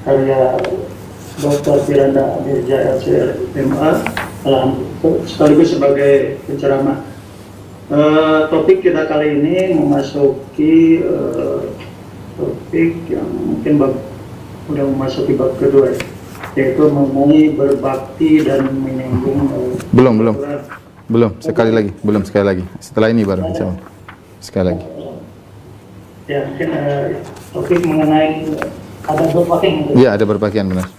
karya Dr. Firanda Amirja LCMA sekaligus sebagai penceramah. Topik kita kali ini memasuki topik yang mungkin udah memasuki bab kedua, yaitu mengenai berbakti dan menyambung. Belum sekali lagi. Setelah ini baru insyaallah. Sekali lagi. Ya, mungkin topik mengenai ada berpakaian. Iya, ada berpakaian benar.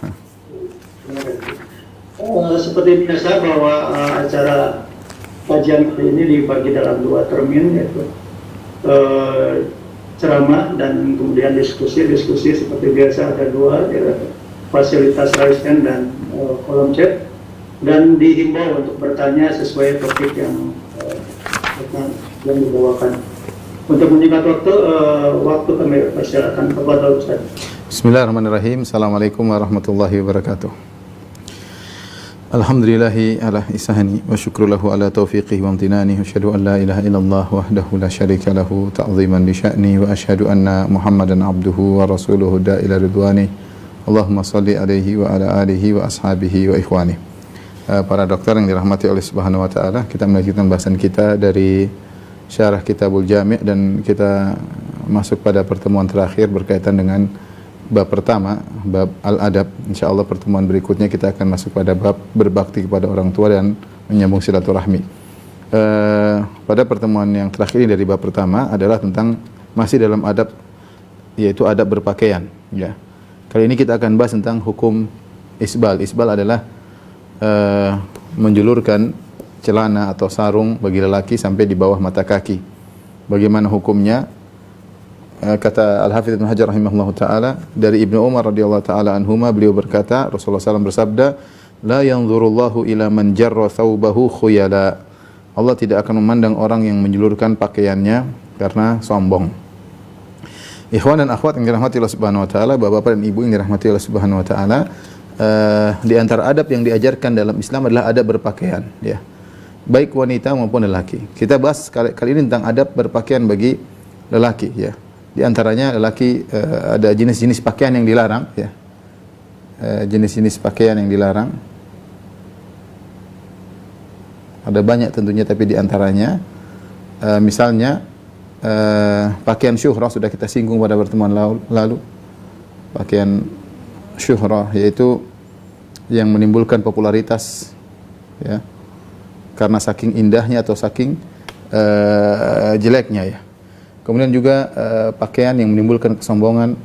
Seperti biasa bahwa acara kajian kali ini dibagi dalam 2 termin, yaitu ceramah dan kemudian diskusi seperti biasa ada 2, fasilitas raise hand dan kolom chat, dan dihimbau untuk bertanya sesuai topik yang dibawakan. Untuk menyingkat waktu kami persilakan kepada Ustaz. Bismillahirrahmanirrahim. Assalamualaikum warahmatullahi wabarakatuh. Alhamdulillahi ala isahani wa syukrulahu ala taufiqihi wa amtinani wa asyhadu an la ilaha illallah wahdahu la syarika lahu ta'ziman li sya'ni wa asyhadu anna Muhammadan abduhu wa rasuluhu da'ila ridwani. Allahumma salli alaihi wa ala alihi wa ashabihi wa ikhwani. Para dokter yang dirahmati oleh Subhanahu wa taala, kita melanjutkan bahasan kita dari Syarah Kitabul Jami' dan kita masuk pada pertemuan terakhir berkaitan dengan bab pertama, bab al-adab. Insyaallah pertemuan berikutnya kita akan masuk pada bab berbakti kepada orang tua dan menyambung silaturahmi. Pada pertemuan yang terakhir ini dari bab pertama adalah tentang masih dalam adab, yaitu adab berpakaian, ya. Kali ini kita akan bahas tentang hukum isbal. Isbal adalah menjulurkan celana atau sarung bagi lelaki sampai di bawah mata kaki. Bagaimana hukumnya? Kata Al-Hafidz Ibnu Hajar rahimahullahu taala dari Ibnu Umar radhiyallahu taala anhuma, beliau berkata, Rasulullah SAW bersabda, la yanzurullahu ila man jarra thawbahu khuyala. Allah tidak akan memandang orang yang menjulurkan pakaiannya karena sombong. Ikhwan dan akhwat yang dirahmati Allah Subhanahu wa taala, bapak-bapak dan ibu yang dirahmati Allah Subhanahu wa taala, di antara adab yang diajarkan dalam Islam adalah adab berpakaian, ya. Baik wanita maupun lelaki. Kita bahas kali ini tentang adab berpakaian bagi lelaki, ya. Di antaranya lelaki ada jenis-jenis pakaian yang dilarang, ya. Jenis-jenis pakaian yang dilarang. Ada banyak tentunya, tapi di antaranya misalnya pakaian syuhrah, sudah kita singgung pada pertemuan lalu. Pakaian syuhrah yaitu yang menimbulkan popularitas, ya, karena saking indahnya atau saking jeleknya, ya. Kemudian juga pakaian yang menimbulkan kesombongan,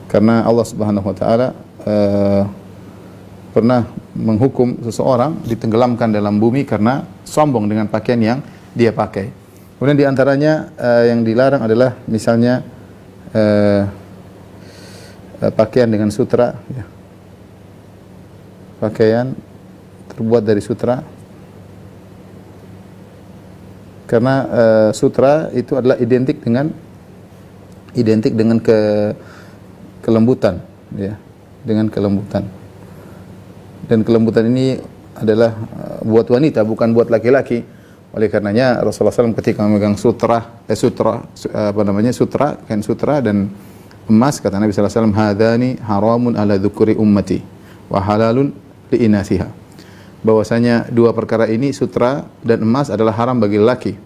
karena Allah Subhanahu wa taala pernah menghukum seseorang ditenggelamkan dalam bumi karena sombong dengan pakaian yang dia pakai. Kemudian di antaranya yang dilarang adalah misalnya pakaian dengan sutra, ya. Pakaian terbuat dari sutra, karena sutra itu adalah identik dengan kelembutan, ya, dengan kelembutan. Dan kelembutan ini adalah buat wanita, bukan buat laki-laki. Oleh karenanya Rasulullah SAW ketika memegang kain sutra dan emas, kata Nabi SAW, hadani haramun ala dzukuri ummati wa halalun li inasiha. Bahwasanya 2 perkara ini, sutra dan emas, adalah haram bagi lelaki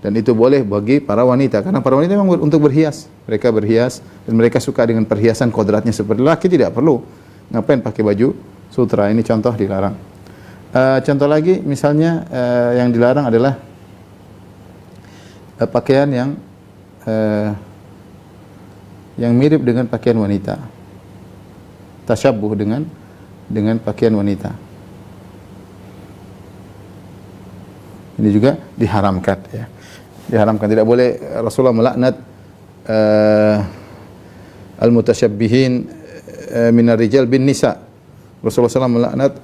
dan itu boleh bagi para wanita, karena para wanita memang untuk berhias. Mereka berhias dan mereka suka dengan perhiasan kodratnya. Seperti lelaki tidak perlu ngapain pakai baju sutra. Ini contoh dilarang. Contoh lagi misalnya yang dilarang adalah pakaian yang mirip dengan pakaian wanita, tasyabbuh dengan pakaian wanita. Ini juga diharamkan, ya. Diharamkan, tidak boleh. Rasulullah melaknat al-mutasyabbihin minar rijal bin nisa. Rasulullah SAW melaknat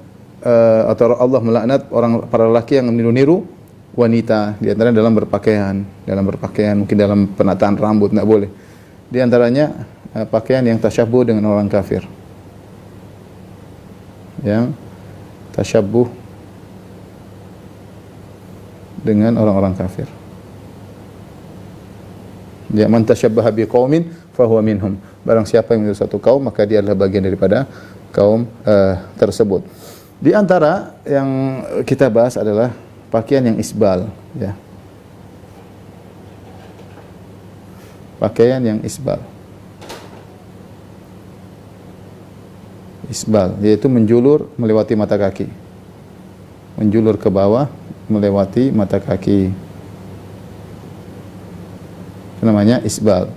atau Allah melaknat para lelaki yang meniru-niru wanita, di antaranya dalam berpakaian, mungkin dalam penataan rambut, tidak boleh. Di antaranya pakaian yang tasyabbuh dengan orang kafir, yang tasyabbuh dengan orang-orang kafir. Ya, man tasyabbaha biqaumin fahuwa minhum. Barang siapa yang meniru suatu kaum, maka dia adalah bagian daripada kaum tersebut. Di antara yang kita bahas adalah pakaian yang isbal, ya. Pakaian yang isbal. Isbal, yaitu menjulur melewati mata kaki. Menjulur ke bawah melewati mata kaki. Itu namanya isbal.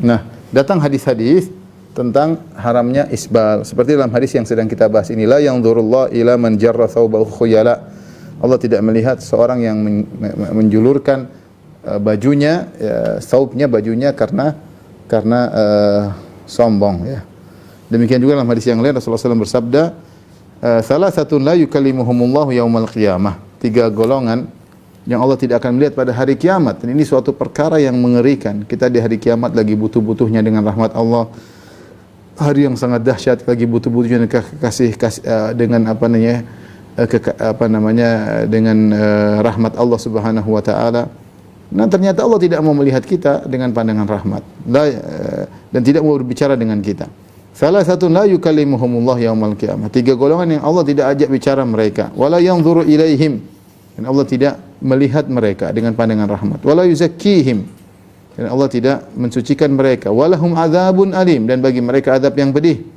Nah, datang hadis-hadis tentang haramnya isbal. Seperti dalam hadis yang sedang kita bahas inilah, yang dzurullah ila man jarra thawbahu khuyala. Allah tidak melihat seorang yang menjulurkan bajunya, thawbnya, bajunya karena sombong, ya. Demikian juga dalam hadis yang lain Rasulullah SAW bersabda, salasatun la yukallimuhumullahu yaumal qiyamah. 3 golongan yang Allah tidak akan melihat pada hari kiamat. Dan ini suatu perkara yang mengerikan. Kita di hari kiamat lagi butuh-butuhnya dengan rahmat Allah. Hari yang sangat dahsyat, lagi butuh-butuhnya dengan dengan rahmat Allah Subhanahu wa taala. Nah, ternyata Allah tidak mau melihat kita dengan pandangan rahmat. Dan tidak mau berbicara dengan kita. Salah satu la yukallimuhumullah yaumal qiyamah. 3 golongan yang Allah tidak ajak bicara mereka. Wala yanzuru ilaihim. Dan Allah tidak melihat mereka dengan pandangan rahmat. Wala yuzakkihim. Dan Allah tidak mensucikan mereka. Walahum adzabun alim, dan bagi mereka azab yang pedih.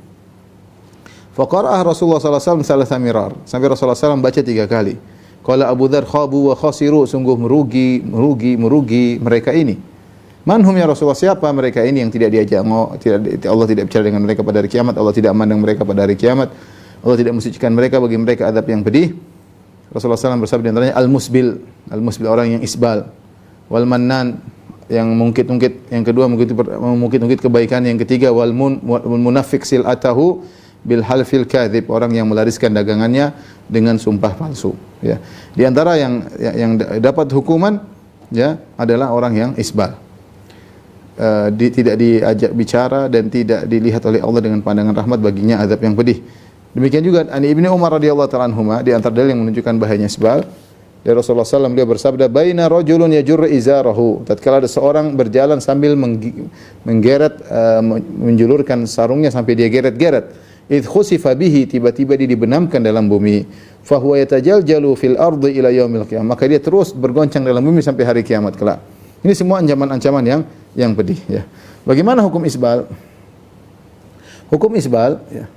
Faqara'ah Rasulullah sallallahu alaihi wasallam salasa mirar. Sampai Rasulullah SAW baca 3 kali. Qala Abu Dzar khabu wa khasiru, sungguh merugi mereka ini. Manhum ya Rasulullah, siapa mereka ini yang tidak diajak, Allah tidak bicara dengan mereka pada hari kiamat, Allah tidak memandang mereka pada hari kiamat, Allah tidak mensucikan mereka, bagi mereka adab yang pedih. Rasulullah SAW bersabda di antaranya al-musbil orang yang isbal, wal mannan yang mungkit-ungkit, yang kedua mungkit-ungkit kebaikan, yang ketiga wal munafiq silatahu bil halfil kadzib, orang yang melariskan dagangannya dengan sumpah palsu, ya. Di antara yang dapat hukuman, ya, adalah orang yang isbal. Tidak diajak bicara dan tidak dilihat oleh Allah dengan pandangan rahmat, baginya azab yang pedih. Demikian juga Ani Ibnu Umar radhiyallahu ta'ala anhuma, di antara dalil yang menunjukkan bahayanya isbal, dari Rasulullah SAW, dia bersabda, baina rajulun yajurru izarahu, tatkala ada seorang berjalan sambil menjulurkan sarungnya sampai dia geret-geret, idh khusifa bihi, tiba-tiba dia dibenamkan dalam bumi, fa huwa yatajaljalu fil ardi ila yaumil qiyamah, maka dia terus bergoncang dalam bumi sampai hari kiamat kelak. Ini semua ancaman-ancaman yang pedih, ya. Bagaimana hukum isbal? Hukum isbal, ya.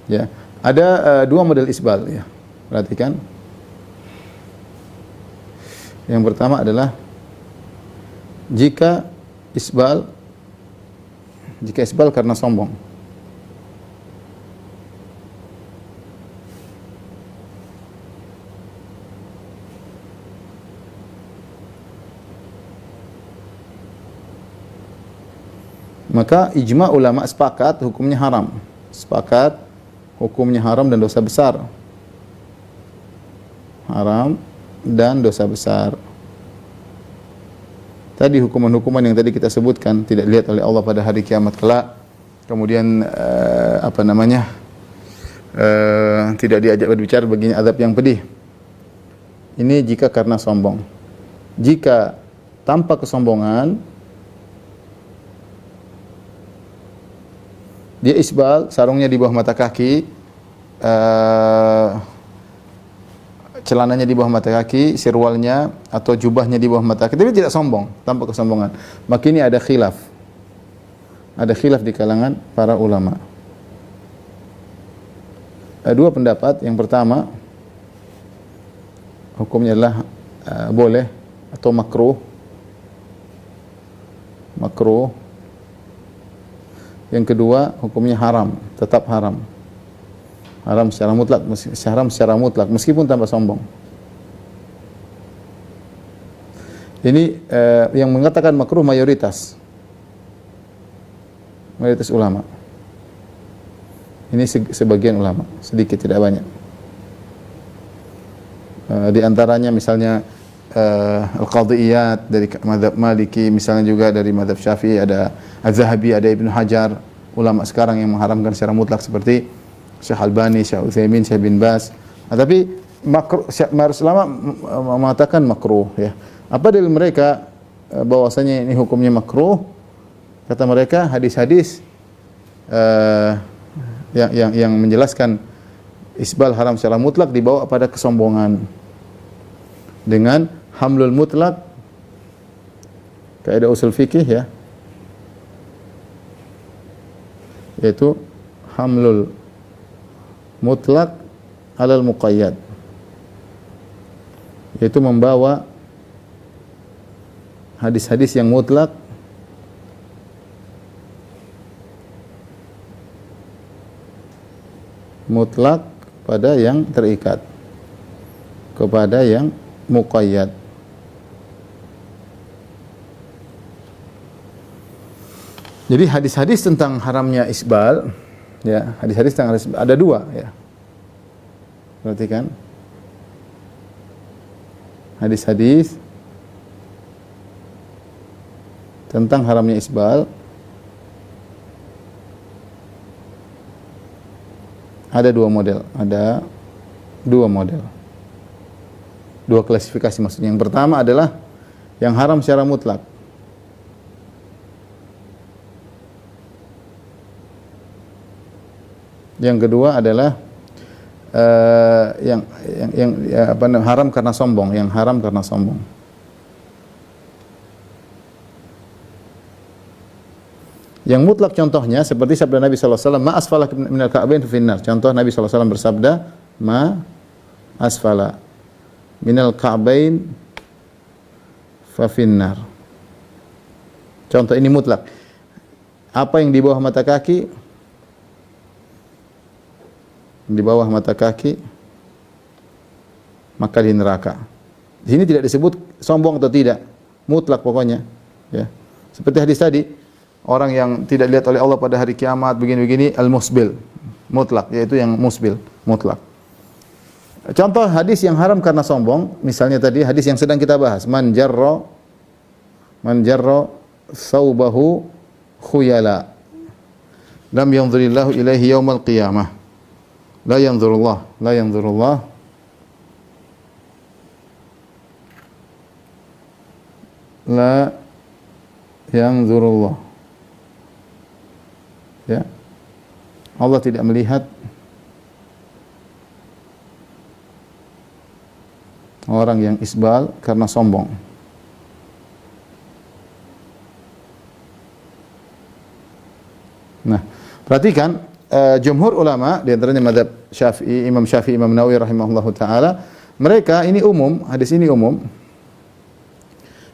Ya, ada 2 model isbal, ya. Perhatikan. Yang pertama adalah jika isbal karena sombong. Maka ijma ulama sepakat hukumnya haram. Sepakat hukumnya haram dan dosa besar. Haram dan dosa besar. Tadi hukuman-hukuman yang tadi kita sebutkan tidak dilihat oleh Allah pada hari kiamat kelak. Kemudian tidak diajak berbicara, baginya azab yang pedih. Ini jika karena sombong. Jika tanpa kesombongan, dia isbal, sarungnya di bawah mata kaki, celananya di bawah mata kaki, sirwalnya atau jubahnya di bawah mata kaki, tapi tidak sombong, tanpa kesombongan. Maka ini ada khilaf. Ada khilaf di kalangan para ulama. 2 pendapat. Yang pertama, hukumnya adalah boleh atau makruh. Makruh. Yang kedua, hukumnya haram, tetap haram. Haram secara mutlak, meskipun tanpa sombong. Ini yang mengatakan makruh mayoritas ulama. Ini sebagian ulama, sedikit, tidak banyak. Di antaranya misalnya Al-Qadhiyat dari mazhab Maliki, misalnya juga dari mazhab Syafi'i ada Az-Zahabi, ada Ibnu Hajar, ulama sekarang yang mengharamkan secara mutlak seperti Syekh Albani, Syekh Utsaimin, Syekh bin Baz. Nah, tapi makruh, ulama mengatakan makruh ya. Apa dalil mereka bahwasanya ini hukumnya makruh? Kata mereka hadis-hadis yang menjelaskan isbal haram secara mutlak dibawa pada kesombongan dengan hamlul mutlak, kaidah usul fikih ya, yaitu hamlul mutlak alal muqayyad, yaitu membawa hadis-hadis yang mutlak pada yang terikat, kepada yang muqayyad. Jadi hadis-hadis tentang haramnya isbal, ya, hadis-hadis tentang isbal ada dua, ya. Perhatikan. Hadis-hadis tentang haramnya isbal ada dua model, dua klasifikasi maksudnya. Yang pertama adalah yang haram secara mutlak. Yang kedua adalah haram karena sombong, yang haram karena sombong. Yang mutlak contohnya seperti sabda Nabi sallallahu alaihi wasallam, "Ma asfala minal ka'bain fa finnar." Contoh Nabi sallallahu alaihi wasallam bersabda, "Ma asfala minal ka'bain fa finnar." Contoh ini mutlak. Apa yang di bawah mata kaki, di bawah mata kaki maka di neraka. Di sini tidak disebut sombong atau tidak, mutlak pokoknya, ya. Seperti hadis tadi, orang yang tidak dilihat oleh Allah pada hari kiamat begini-begini, al-musbil, mutlak, yaitu yang musbil, mutlak. Contoh hadis yang haram karena sombong, misalnya tadi hadis yang sedang kita bahas, man jarra thawbahu khuyala lam yanzurillahu ilaihi yaumal qiyamah. La yanzurullah ya, Allah tidak melihat orang yang isbal karena sombong. Nah, perhatikan jumhur ulama di antaranya mazhab Syafi'i, Imam Syafi'i, Imam Nawawi rahimahullahu taala, mereka ini umum, hadis ini umum.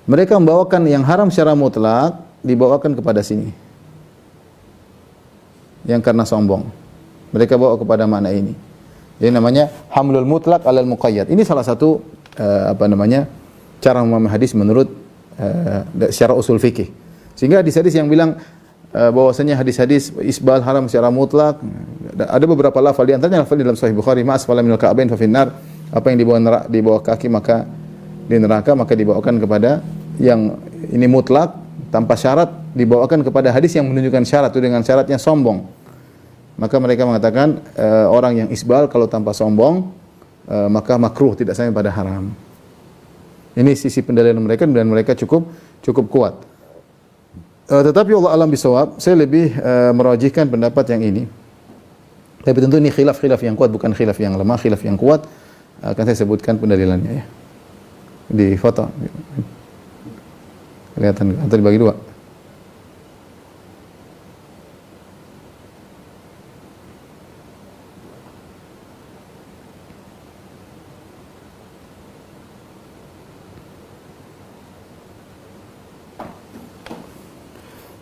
Mereka membawakan yang haram secara mutlak dibawakan kepada sini. Yang karena sombong. Mereka bawa kepada makna ini. Ini namanya hamlul mutlak alal muqayyad. Ini salah satu cara memahami hadis menurut secara usul fikih. Sehingga hadis-hadis yang bilang bahwasanya hadis-hadis isbal haram secara mutlak, ada beberapa lafal, di antaranya lafal di dalam Sahih Bukhari, ma asfala minal ka'bain fa finnar, apa yang di bawah kaki maka di neraka, maka dibawakan kepada yang ini mutlak tanpa syarat, dibawakan kepada hadis yang menunjukkan syarat, itu dengan syaratnya sombong. Maka mereka mengatakan orang yang isbal kalau tanpa sombong maka makruh, tidak sampai pada haram. Ini sisi pendalilan mereka dan mereka cukup kuat. Tetapi Allah alam bisawab, saya lebih merajihkan pendapat yang ini. Tapi tentu ini khilaf yang kuat, bukan khilaf yang lemah, khilaf yang kuat. Akan saya sebutkan pendalilannya, ya. Di foto. Kelihatan atau dibagi dua.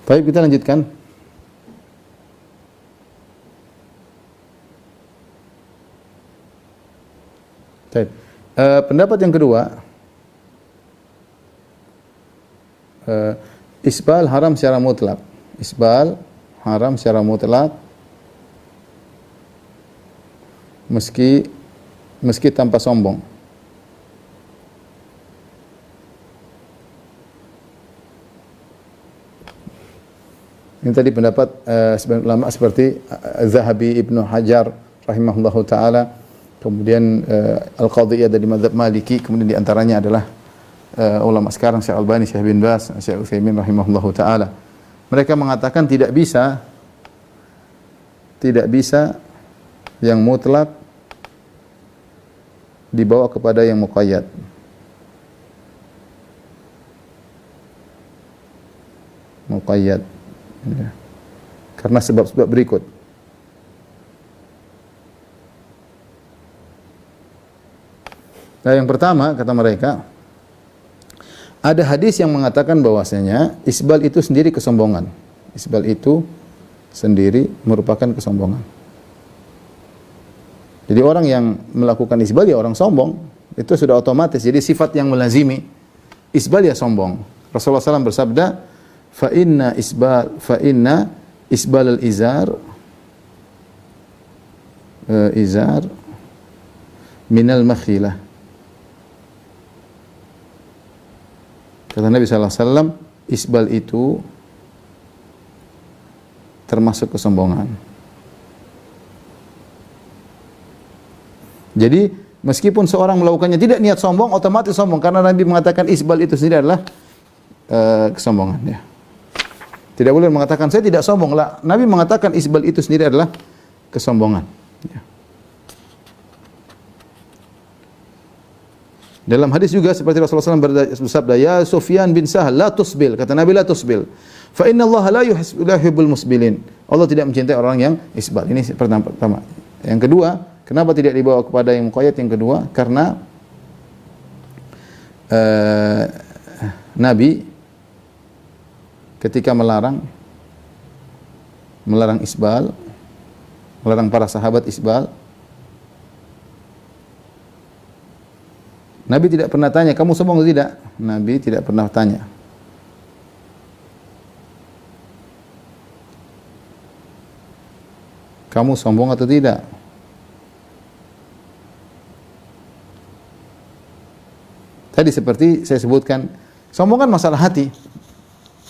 Baik, kita lanjutkan. Baik. Pendapat yang kedua, isbal haram secara mutlak. Isbal haram secara mutlak meski tanpa sombong. Ini tadi pendapat sebagian ulama seperti Zahabi, Ibnu Hajar rahimahullahu taala, kemudian Al-Qadhi Iyad dari mazhab Maliki, kemudian di antaranya adalah ulama sekarang Syekh Albani, Syekh bin Baz, Syekh Utsaimin rahimahullahu taala. Mereka mengatakan tidak bisa yang mutlak dibawa kepada yang muqayyad. Muqayyad. Ya. Karena sebab-sebab berikut. Nah, yang pertama kata mereka, ada hadis yang mengatakan bahwasanya isbal itu sendiri kesombongan. Isbal itu sendiri merupakan kesombongan. Jadi orang yang melakukan isbal ya orang sombong. Itu sudah otomatis. Jadi sifat yang melazimi isbal ya sombong. Rasulullah SAW bersabda, fa inna isbal al-izar minal makhilah. Kata Nabi SAW, isbal itu termasuk kesombongan. Jadi meskipun seorang melakukannya tidak niat sombong, otomatis sombong, karena Nabi mengatakan isbal itu sendiri adalah kesombongan. Ya. Tidak boleh mengatakan saya tidak sombong lah. Nabi mengatakan isbal itu sendiri adalah kesombongan. Ya. Dalam hadis juga seperti Rasulullah SAW bersabda, ya Sufyan bin Sahal, la tusbil. Kata Nabi, la tusbil. Fa inna Allah la yuhibbul musbilin. Allah tidak mencintai orang yang isbal. Ini pertama. Yang kedua, kenapa tidak dibawa kepada yang muqayyad? Yang kedua, karena Nabi ketika melarang isbal, melarang para sahabat isbal, Nabi tidak pernah tanya, kamu sombong atau tidak? Nabi tidak pernah tanya. Kamu sombong atau tidak? Tadi seperti saya sebutkan, sombong kan masalah hati.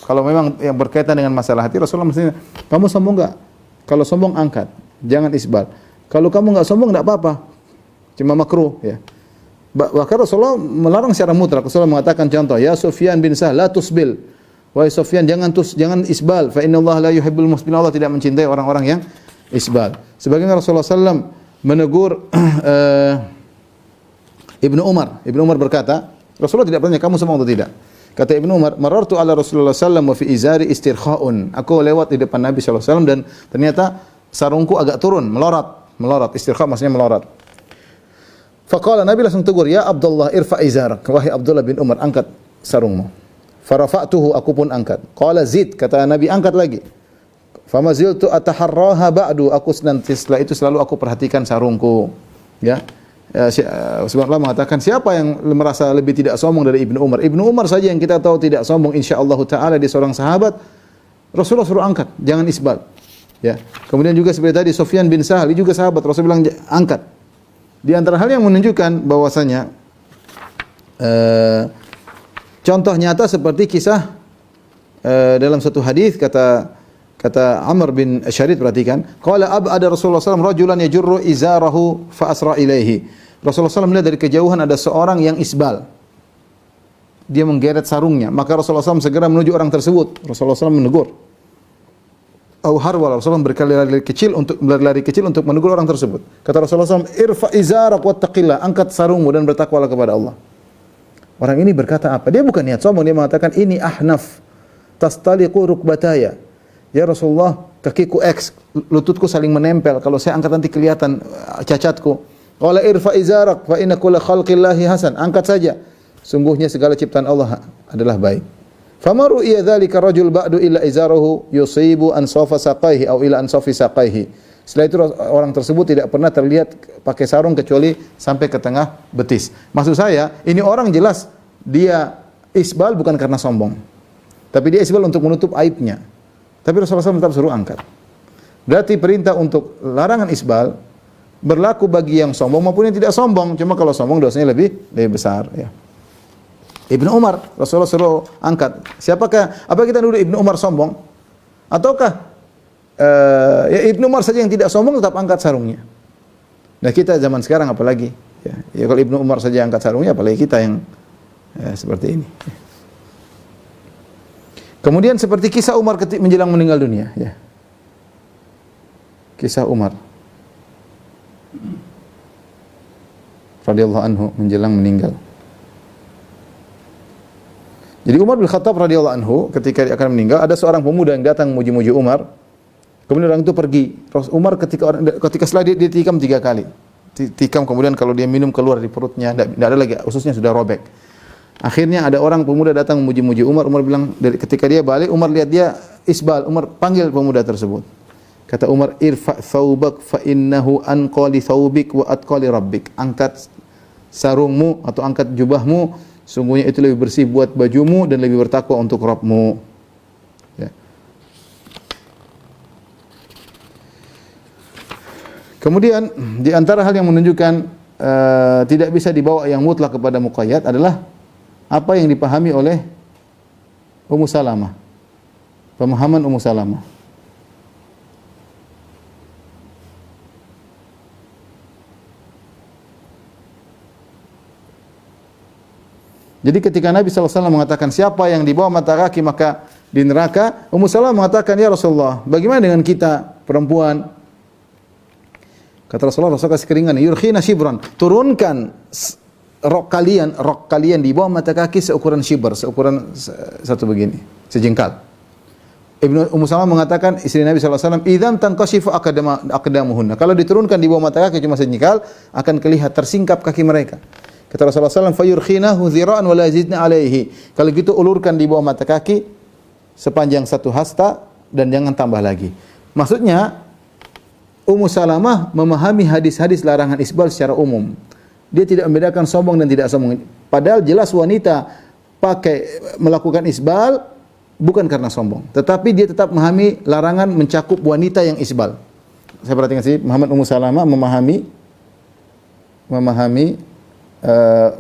Kalau memang yang berkaitan dengan masalah hati, Rasulullah mesti, kamu sombong enggak? Kalau sombong angkat, jangan isbal. Kalau kamu enggak sombong enggak apa-apa, cuma makruh ya. Bahkan Rasulullah melarang secara mutlak. Rasulullah mengatakan contoh, ya Sufyan bin Sahal, la tusbil. Wahai Sufyan, jangan isbal. Fa inna Allah la yuhibbul musbil. Allah tidak mencintai orang-orang yang isbal. Sebagaimana Rasulullah SAW menegur Ibnu Umar. Ibnu Umar berkata, Rasulullah tidak bertanya, kamu sombong atau tidak? Kata Ibnu Umar, marartu ala Rasulullah SAW wa fi izari istirkha'un. Aku lewat di depan Nabi SAW dan ternyata sarungku agak turun, melorot. Istirkha' maksudnya melorot. Faqala, Nabi langsung tegur, ya Abdullah irfa' izarak. Wahai Abdullah bin Umar, angkat sarungmu. Farafa'tuhu, aku pun angkat. Qala zid, kata Nabi, angkat lagi. Fama ziltu ataharraha ba'du, aku setelah itu selalu aku perhatikan sarungku. Ya. Subhanallah mengatakan, siapa yang merasa lebih tidak sombong dari Ibnu Umar? Ibnu Umar saja yang kita tahu tidak sombong, insyaallah taala dia seorang sahabat. Rasulullah suruh angkat, jangan isbal. Ya. Kemudian juga seperti tadi Sufyan bin Sahal juga sahabat, Rasul bilang angkat. Di antara hal yang menunjukkan bahwasanya contoh nyata seperti kisah dalam satu hadis kata Amr bin Syarid, perhatikan, qala ab'ada Rasulullah SAW rajulan yajurru izarahu fa asra ilaihi. Rasulullah SAW melihat dari kejauhan ada seorang yang isbal. Dia menggeret sarungnya, maka Rasulullah SAW segera menuju orang tersebut. Rasulullah SAW menegur. Au harwal, Rasulullah berlari kecil untuk menegur orang tersebut. Kata Rasulullah SAW, irfa izarak wattaqillah, angkat sarungmu dan bertakwalah kepada Allah. Orang ini berkata apa? Dia bukan niat sombong, dia mengatakan ini ahnaf tastaliqu rukbataya. Ya Rasulullah, kakiku X, lututku saling menempel. Kalau saya angkat nanti kelihatan cacatku. Qala irfa izarak fa inna kulla khalqillahi hasan. Angkat saja. Sungguhnya segala ciptaan Allah adalah baik. Fama ru'iya dzalika rajul ba'du illa izarahu yusibu ansafa saqaihi aw ila ansafi saqaihi. Setelah itu orang tersebut tidak pernah terlihat pakai sarung kecuali sampai ke tengah betis. Maksud saya, ini orang jelas dia isbal bukan karena sombong. Tapi dia isbal untuk menutup aibnya. Tapi Rasulullah SAW tetap suruh angkat. Berarti perintah untuk larangan isbal berlaku bagi yang sombong maupun yang tidak sombong. Cuma kalau sombong dosanya lebih besar. Ya. Ibnu Umar, Rasulullah suruh angkat. Apakah kita nuduh Ibnu Umar sombong? Ataukah ya Ibnu Umar saja yang tidak sombong tetap angkat sarungnya? Nah kita zaman sekarang apalagi, ya kalau Ibnu Umar saja angkat sarungnya, apalagi kita yang seperti ini. Kemudian seperti kisah Umar ketika menjelang meninggal dunia, ya. Kisah Umar radhiyallahu anhu menjelang meninggal. Jadi Umar bin Khattab radhiyallahu anhu ketika dia akan meninggal, ada seorang pemuda yang datang memuji-muji Umar. Kemudian orang itu pergi. Umar ketika setelah dia tikam 3 kali. Tikam, kemudian kalau dia minum keluar di perutnya, tidak ada lagi, ususnya sudah robek. Akhirnya ada orang pemuda datang memuji-muji Umar. Umar bilang, ketika dia balik, Umar lihat dia isbal. Umar panggil pemuda tersebut. Kata Umar, irfa' thawbak fa innahu anqa li thawbik wa atqa li rabbik. Angkat sarungmu atau angkat jubahmu, sungguhnya itu lebih bersih buat bajumu dan lebih bertakwa untuk Rabbmu. Ya. Kemudian di antara hal yang menunjukkan tidak bisa dibawa yang mutlak kepada muqayyad adalah apa yang dipahami oleh Ummu Salamah. Pemahaman Ummu Salamah. Jadi ketika Nabi SAW mengatakan siapa yang di bawah mata kaki maka di neraka, Ummu Salamah mengatakan, ya Rasulullah, bagaimana dengan kita perempuan? Kata Rasulullah, Rasul kasih keringan, yurkhina shibran, turunkan rok kalian di bawah mata kaki seukuran shibr, seukuran satu begini, sejengkal. Ummu Salamah mengatakan, istri Nabi SAW, idzan tanqashifu aqdamuhunna. Kalau diturunkan di bawah mata kaki cuma sejengkal, akan kelihatan tersingkap kaki mereka. Kata Rasulullah SAW, fayurkhinahu dhira'an wa la yazidna alaihi. Kalau gitu ulurkan di bawah mata kaki sepanjang 1 hasta dan jangan tambah lagi. Maksudnya Ummu Salamah memahami hadis-hadis larangan isbal secara umum. Dia tidak membedakan sombong dan tidak sombong. Padahal jelas wanita melakukan isbal bukan karena sombong, tetapi dia tetap memahami larangan mencakup wanita yang isbal. Saya perhatikan sih, Muhammad Ummu Salamah memahami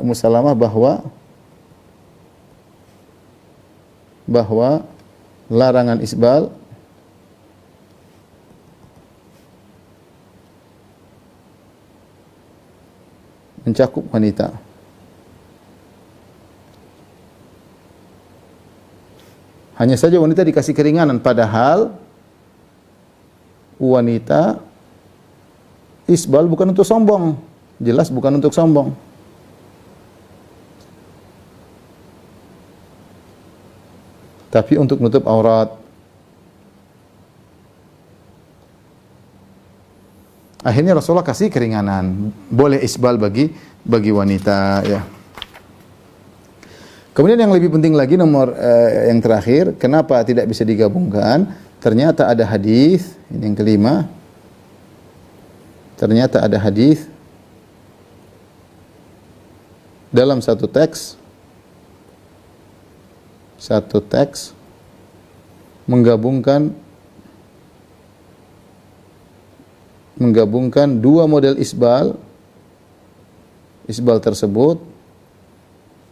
Ummu Salamah bahwa larangan isbal mencakup wanita. Hanya saja wanita dikasih keringanan, padahal wanita isbal bukan untuk sombong. Jelas bukan untuk sombong. Tapi untuk menutup aurat. Akhirnya Rasulullah kasih keringanan, boleh isbal bagi wanita, ya. Kemudian yang lebih penting lagi yang terakhir, kenapa tidak bisa digabungkan? Ternyata ada hadis, ini yang kelima. Ternyata ada hadis dalam satu teks menggabungkan dua model isbal tersebut,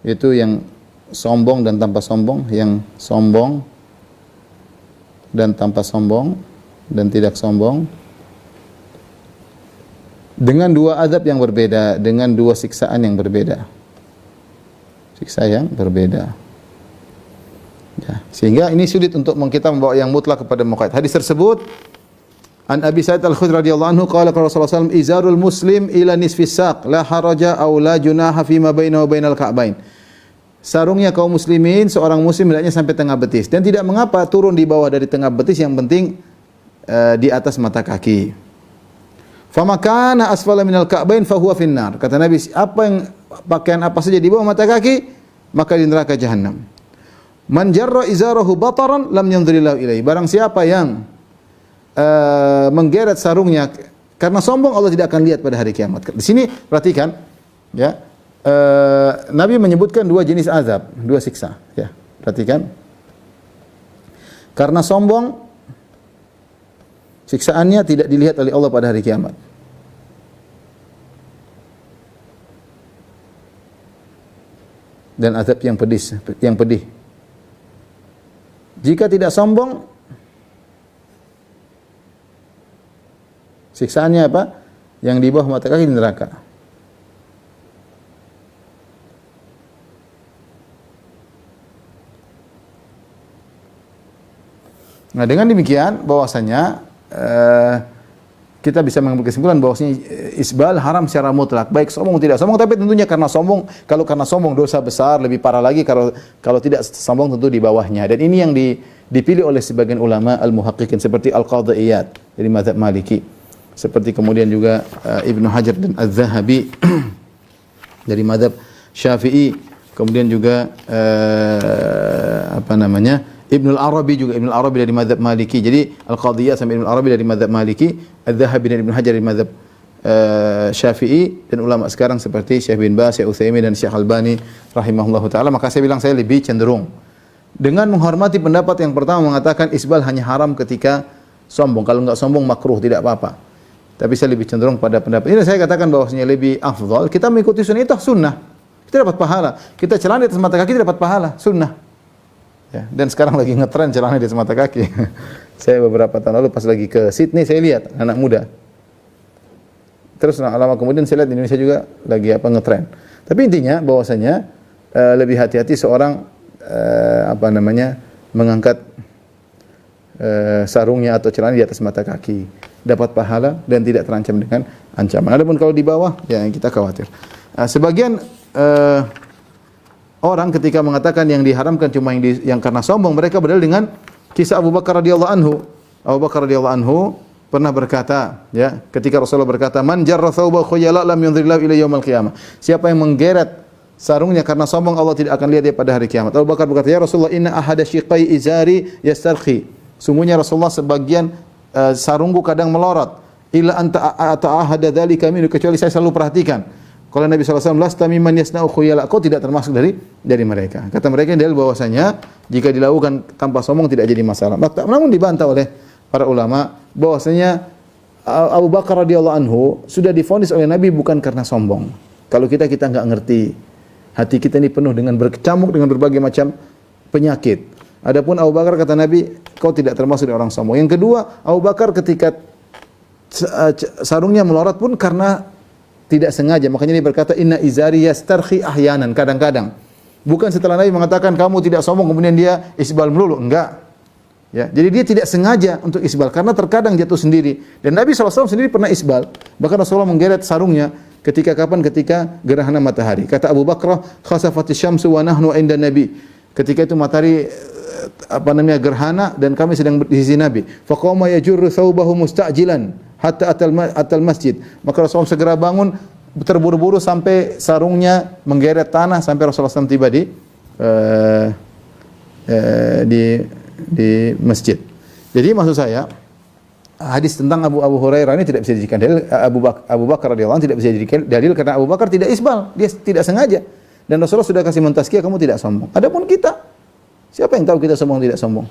yaitu yang sombong dan tanpa sombong, yang sombong dan tanpa sombong dan tidak sombong, dengan dua azab yang berbeda, dengan dua siksaan yang berbeda. Siksa yang berbeda. Ya, sehingga ini sulit untuk kita membawa yang mutlak kepada muqayyad. Hadis tersebut An Abi Sa'id Al-Khudri radhiyallahu anhu qala Rasulullah sallallahu alaihi wasallam izarul muslim ila nisfis saq la haraja aw la junaha fima bainahu wa bainal ka'bain. Sarungnya kaum muslimin, seorang muslim hendaknya sampai tengah betis dan tidak mengapa turun di bawah dari tengah betis, yang penting di atas mata kaki. Fama kana asfala minal ka'bain fa huwa finnar. Kata Nabi, pakaian apa saja di bawah mata kaki maka di neraka jahanam. Man jarra izarahu bataran lam yanzurillahu ilaihi. Barang siapa yang menggeret sarungnya karena sombong, Allah tidak akan lihat pada hari kiamat. Di sini perhatikan, ya. Nabi menyebutkan dua jenis azab, dua siksa, ya. Perhatikan. Karena sombong, siksaannya tidak dilihat oleh Allah pada hari kiamat. Dan azab yang pedih. Jika tidak sombong, siksaannya apa? yang di bawah mata kaki di neraka. Nah, dengan demikian bahwasanya kita bisa mengambil kesimpulan bahwasanya isbal haram secara mutlak, baik sombong tidak sombong, tapi tentunya karena sombong, kalau karena sombong dosa besar, lebih parah lagi kalau tidak sombong tentu di bawahnya. Dan ini yang dipilih oleh sebagian ulama al-muhaqqiqin seperti Al-Qadhi Iyad dari mazhab Maliki, seperti kemudian juga Ibnu Hajar dan Az-Zahabi dari mazhab Syafi'i, kemudian juga Ibnu Arabi juga, Ibnu Arabi dari mazhab Maliki. Jadi Al-Qadhiyah sampai Ibnu Arabi dari mazhab Maliki, Az-Zahabi dan Ibnu Hajar dari mazhab Syafi'i, dan ulama sekarang seperti Syekh bin Baz, Syekh Utsaimin dan Syekh Albani rahimahullahu taala. Maka saya bilang saya lebih cenderung dengan menghormati pendapat yang pertama mengatakan isbal hanya haram ketika sombong. Kalau enggak sombong makruh, tidak apa-apa. Tapi saya lebih cenderung pada pendapat ini. Saya katakan bahwasanya lebih afdal kita mengikuti sunnah, itu sunnah. Kita dapat pahala. Kita celana di atas mata kaki kita dapat pahala, sunnah. Ya, dan sekarang lagi ngetren celana di atas mata kaki. Saya beberapa tahun lalu pas lagi ke Sydney saya lihat anak muda. Terus lama kemudian saya lihat di Indonesia juga lagi ngetren. Tapi intinya bahwasanya lebih hati-hati seorang mengangkat sarungnya atau celana di atas mata kaki, dapat pahala dan tidak terancam dengan ancaman. Adapun kalau di bawah, ya kita khawatir. Sebagian orang ketika mengatakan yang diharamkan cuma yang karena sombong, mereka berdalil dengan kisah Abu Bakar radhiyallahu anhu. Abu Bakar radhiyallahu anhu pernah berkata, ya, ketika Rasulullah berkata, "Man jarra thawba khuyala lam yunzirillahu ila yaumil qiyamah." Siapa yang menggeret sarungnya karena sombong, Allah tidak akan lihat dia pada hari kiamat. Abu Bakar berkata, "Ya Rasulullah, inna ahada shiqai izari yastarqi." Sungguhnya Rasulullah sebagian sarungku kadang melorot. Illa anta ahada dzalika minhu, kecuali saya selalu perhatikan. Kalau Nabi SAW, lasta mimman yasna'u khuyala, kau tidak termasuk dari mereka. Kata mereka yang dalil bahwasanya jika dilakukan tanpa sombong tidak jadi masalah. Namun dibantah oleh para ulama bahwasanya Abu Bakar radhiyallahu anhu sudah divonis oleh Nabi bukan karena sombong. Kalau kita enggak ngerti. Hati kita ini penuh dengan berkecamuk dengan berbagai macam penyakit. Adapun Abu Bakar kata Nabi, kau tidak termasuk dari orang sombong. Yang kedua, Abu Bakar ketika sarungnya melorot pun karena tidak sengaja, makanya dia berkata inna izari yastarhi ahyanan, kadang-kadang. Bukan setelah Nabi mengatakan kamu tidak sombong kemudian dia isbal melulu, enggak. Ya, jadi dia tidak sengaja untuk isbal karena terkadang jatuh sendiri. Dan Nabi SAW sendiri pernah isbal. Bahkan Rasulullah menggeret sarungnya ketika gerhana matahari. Kata Abu Bakar, khasafatis syamsu wa nahnu inda Nabi. Ketika itu matahari gerhana dan kami sedang di sisi Nabi. Faqama yajurru thawbahu musta'jilan hatta atal masjid. Maka Rasulullah segera bangun terburu-buru sampai sarungnya menggeret tanah sampai Rasulullah SAW tiba di masjid. Jadi maksud saya hadis tentang Abu Hurairah ini tidak bisa dijadikan dalil. Abu Bakar radhiyallahu anhu tidak bisa dijadikan dalil karena Abu Bakar tidak isbal, dia tidak sengaja. Dan Rasulullah sudah kasih mentazkiyah kamu tidak sombong. Adapun kita, siapa yang tahu kita sombong tidak sombong?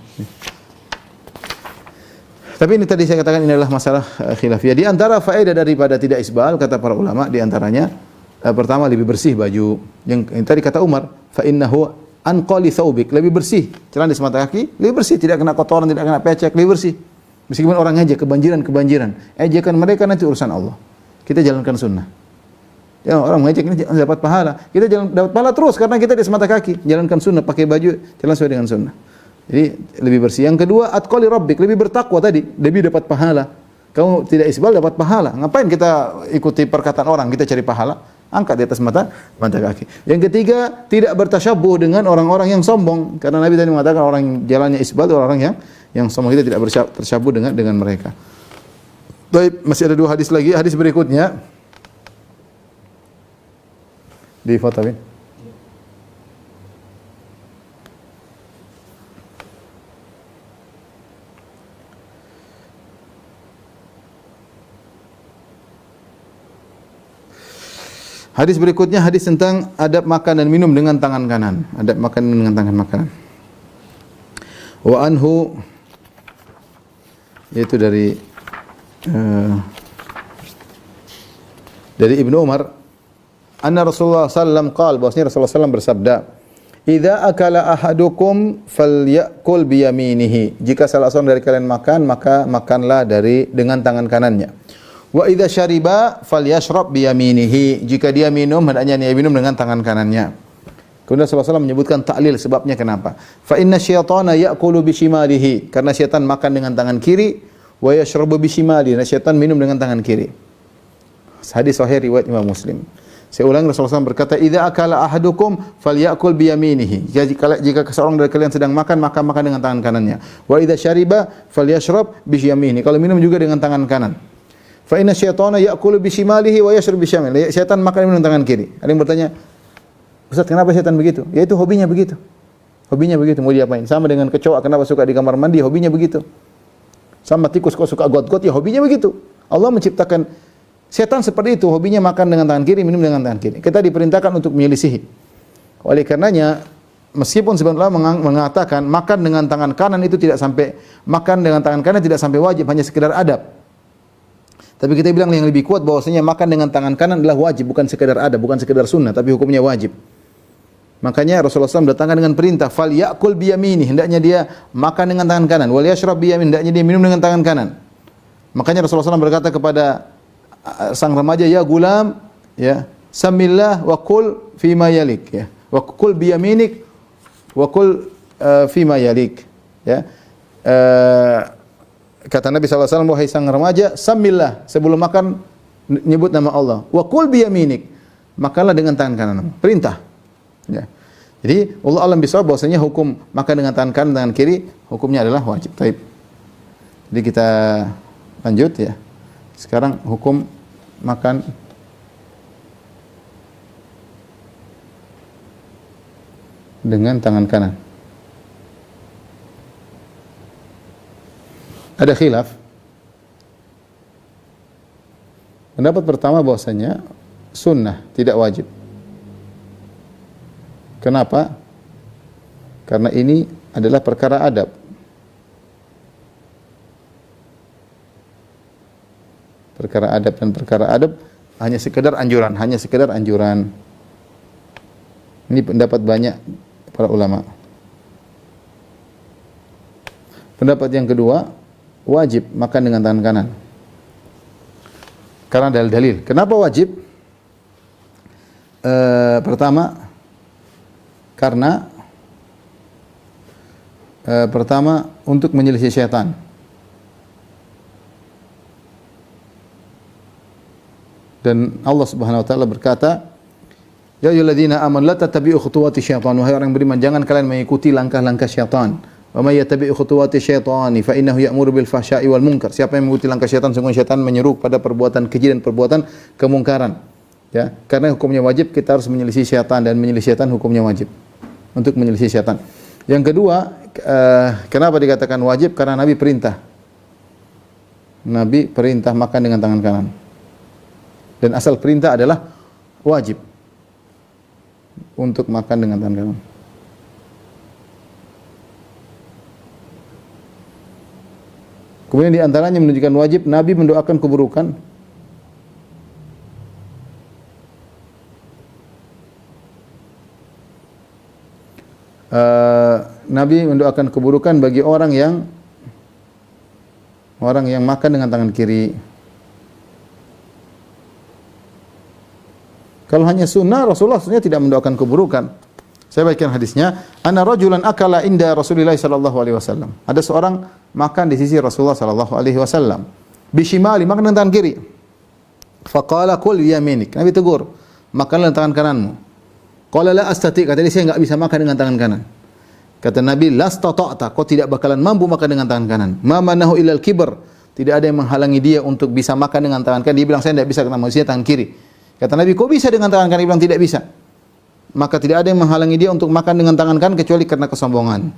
Tapi ini tadi saya katakan ini adalah masalah khilafiyah. Di antara faedah daripada tidak isbal kata para ulama, di antaranya pertama lebih bersih baju. Yang tadi kata Umar, fa innahu anqali thawbik, lebih bersih. Celana di mata kaki lebih bersih, tidak kena kotoran, tidak kena pecek, lebih bersih. Meskipun orang ngejek kebanjiran, ejekan mereka nanti urusan Allah. Kita jalankan sunnah. Ya, orang mengejek ini dapat pahala. Kita dapat pahala terus karena kita di mata kaki, jalankan sunnah, pakai baju jalan sesuai dengan sunnah. Jadi lebih bersih. Yang kedua, atqali rabbik, lebih bertakwa tadi, lebih dapat pahala. Kamu tidak isbal dapat pahala. Ngapain kita ikuti perkataan orang, kita cari pahala? Angkat di atas mata kaki. Yang ketiga, tidak bertasyabuh dengan orang-orang yang sombong. Karena Nabi tadi mengatakan orang yang jalannya isbal itu orang yang sombong, kita tidak bertasyabuh dengan mereka. Baik, masih ada 2 hadis lagi. Hadis berikutnya di Fatawin. Hadis berikutnya hadis tentang adab makan dan minum dengan tangan kanan. Adab makan dengan tangan makanan. Wa anhu, yaitu dari Ibnu Umar, anna Rasulullah sallam qala, bahwasanya Rasulullah sallam bersabda, "Idza akala ahadukum falyakul biyaminihi." Jika salah seorang dari kalian makan, maka makanlah dengan tangan kanannya. Wa idza syariba falyashrab bi yaminihi. Jika dia minum, hendaknya dia minum dengan tangan kanannya. Kemudian Rasulullah SAW menyebutkan taklil sebabnya kenapa. Fa inna syaitana ya'kulu bi shimalihi. Karena syaitan makan dengan tangan kiri, wa yashrabu bi shimalihi. Nah, syaitan minum dengan tangan kiri. Hadis sahih riwayat Imam Muslim. Saya ulangi, Rasulullah SAW berkata, "Idza akala ahadukum falyakul bi yaminihi." Jika seorang dari kalian sedang makan, maka makan dengan tangan kanannya. Wa idza syariba falyashrab bi yaminihi. Kalau minum juga dengan tangan kanan. Fa inna syaitana ya'kulu bi shimalihi wa yashrabu bi shimalihi. Syaitan makan dengan tangan kiri. Ada yang bertanya, "Ustaz, kenapa syaitan begitu?" Ya itu hobinya begitu. Hobinya begitu, mau diapain? Sama dengan kecoa, kenapa suka di kamar mandi? Hobinya begitu. Sama tikus kok suka got-got, ya hobinya begitu. Allah menciptakan setan seperti itu, hobinya makan dengan tangan kiri, minum dengan tangan kiri. Kita diperintahkan untuk menyelisihi. Oleh karenanya, meskipun sebenarnya mengatakan makan dengan tangan kanan itu tidak sampai, makan dengan tangan kanan tidak sampai wajib, hanya sekedar adab. Tapi kita bilang yang lebih kuat bahwasanya makan dengan tangan kanan adalah wajib, bukan sekedar adab, bukan sekedar sunnah, tapi hukumnya wajib. Makanya Rasulullah SAW datangkan dengan perintah, fal ya'kul biyamini, hendaknya dia makan dengan tangan kanan, wal yashrab biyamin, hendaknya dia minum dengan tangan kanan. Makanya Rasulullah SAW berkata kepada sang remaja, "Ya gulam, ya, samillah wa kul fima yalik, ya. Wa kul biyaminik wa kul fima yalik." Ya. Kata Nabi SAW, wahai sang remaja, samillah, sebelum makan nyebut nama Allah. Wa kul biyaminik, makanlah dengan tangan kanan. Perintah. Ya. Jadi Allah alam bisawab bahwasanya hukum makan dengan tangan kanan, tangan kiri, hukumnya adalah wajib. Taib. Jadi kita lanjut ya. Sekarang hukum makan dengan tangan kanan. Ada khilaf. Pendapat pertama bahwasanya sunnah, tidak wajib. Kenapa? Karena ini adalah perkara adab. Perkara adab dan perkara adab hanya sekedar anjuran, hanya sekedar anjuran. Ini pendapat banyak para ulama. Pendapat yang kedua, wajib makan dengan tangan kanan. Karena dalil-dalil. Kenapa wajib? Pertama, karena untuk menyelisih syaitan. Dan Allah Subhanahu wa taala berkata, "Ya ayyuhalladzina amanu la tattabi'u khutuwati syaitan." Wahai orang beriman, jangan kalian mengikuti langkah-langkah syaitan. Wa may yattabi' khutuwati syaitani fa innahu ya'muru bil fahsya'i wal munkar. Siapa yang mengikuti langkah syaitan, sungguh syaitan menyeru pada perbuatan keji dan perbuatan kemungkaran. Ya, karena hukumnya wajib, kita harus menyelisih syaitan, dan menyelisih syaitan hukumnya wajib. Untuk menyelisih syaitan. Yang kedua, kenapa dikatakan wajib? Karena Nabi perintah. Nabi perintah makan dengan tangan kanan. Dan asal perintah adalah wajib untuk makan dengan tangan kanan. Kemudian di antaranya menunjukkan wajib, Nabi mendoakan keburukan. Nabi mendoakan keburukan bagi orang yang makan dengan tangan kiri. Kalau hanya sunnah, Rasulullah sebenarnya tidak mendoakan keburukan. Saya bacakan hadisnya. Ana rajulan akala inda Rasulillah sallallahu alaihi wasallam. Ada seorang makan di sisi Rasulullah sallallahu alaihi wasallam. Bishimali, makan dengan tangan kiri. Faqala kul yaminik. Nabi tegur, makanlah dengan tangan kananmu. Qala la astati, kata dia, saya enggak bisa makan dengan tangan kanan. Kata Nabi, lastata'ta, kau tidak bakalan mampu makan dengan tangan kanan. Ma manahu ilal kibr, tidak ada yang menghalangi dia untuk bisa makan dengan tangan kanan. Dia bilang, saya tidak bisa, karena manusia tangan kiri. Kata Nabi, kau bisa dengan tangan kanan? Dia bilang, tidak bisa. Maka tidak ada yang menghalangi dia untuk makan dengan tangan kanan kecuali karena kesombongan.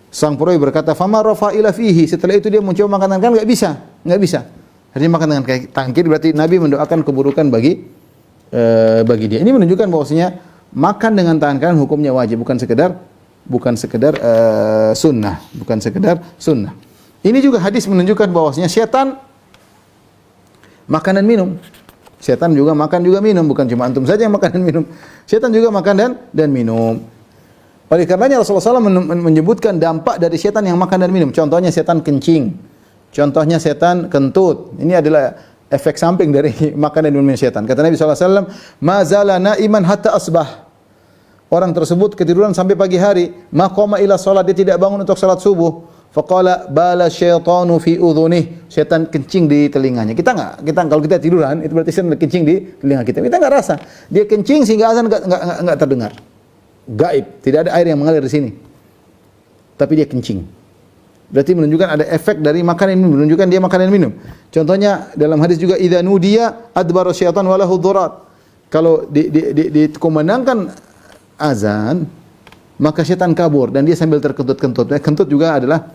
Sang perawi berkata, fama rafa'ila fihi. Setelah itu dia mencoba makan tangan kanan, enggak bisa. Jadi makan dengan tangan kiri, berarti Nabi mendoakan keburukan bagi dia. Ini menunjukkan bahwasanya makan dengan tangan kanan hukumnya wajib, bukan sekedar sunnah, bukan sekedar sunnah. Ini juga hadis menunjukkan bahwasanya setan makan dan minum. Setan juga makan juga minum, bukan cuma antum saja yang makan dan minum. Setan juga makan dan minum. Oleh karenanya Rasulullah SAW menyebutkan dampak dari setan yang makan dan minum. Contohnya setan kencing, contohnya setan kentut. Ini adalah efek samping dari makan dan minum syaitan. Kata Nabi SAW, ma zala na'iman hatta asbah. Orang tersebut ketiduran sampai pagi hari, ma qama ila salat, dia tidak bangun untuk salat subuh. Faqala bala syaitanu fi udhunih, syaitan kencing di telinganya. Kita kalau kita tiduran itu berarti syaitan kencing di telinga kita. Kita enggak rasa. Dia kencing sehingga azan enggak terdengar. Gaib, tidak ada air yang mengalir di sini. Tapi dia kencing. Berarti menunjukkan ada efek dari makan dan minum, menunjukkan dia makan dan minum. Contohnya dalam hadis juga idza nudiya adbara syaitan wa lahu dhurat. Kalau dikumandangkan azan, maka syaitan kabur dan dia sambil terkentut-kentut. Kentut juga adalah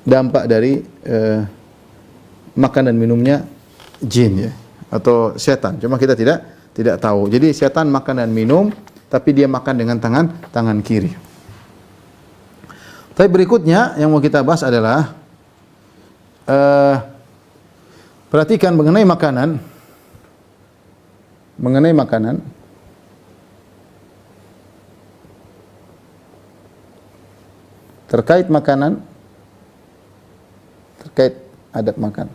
dampak dari makan dan minumnya jin ya atau syaitan. Cuma kita tidak tahu. Jadi syaitan makan dan minum, tapi dia makan dengan tangan kiri. Tapi berikutnya yang mau kita bahas adalah perhatikan mengenai makanan. Terkait makanan, terkait adab makan.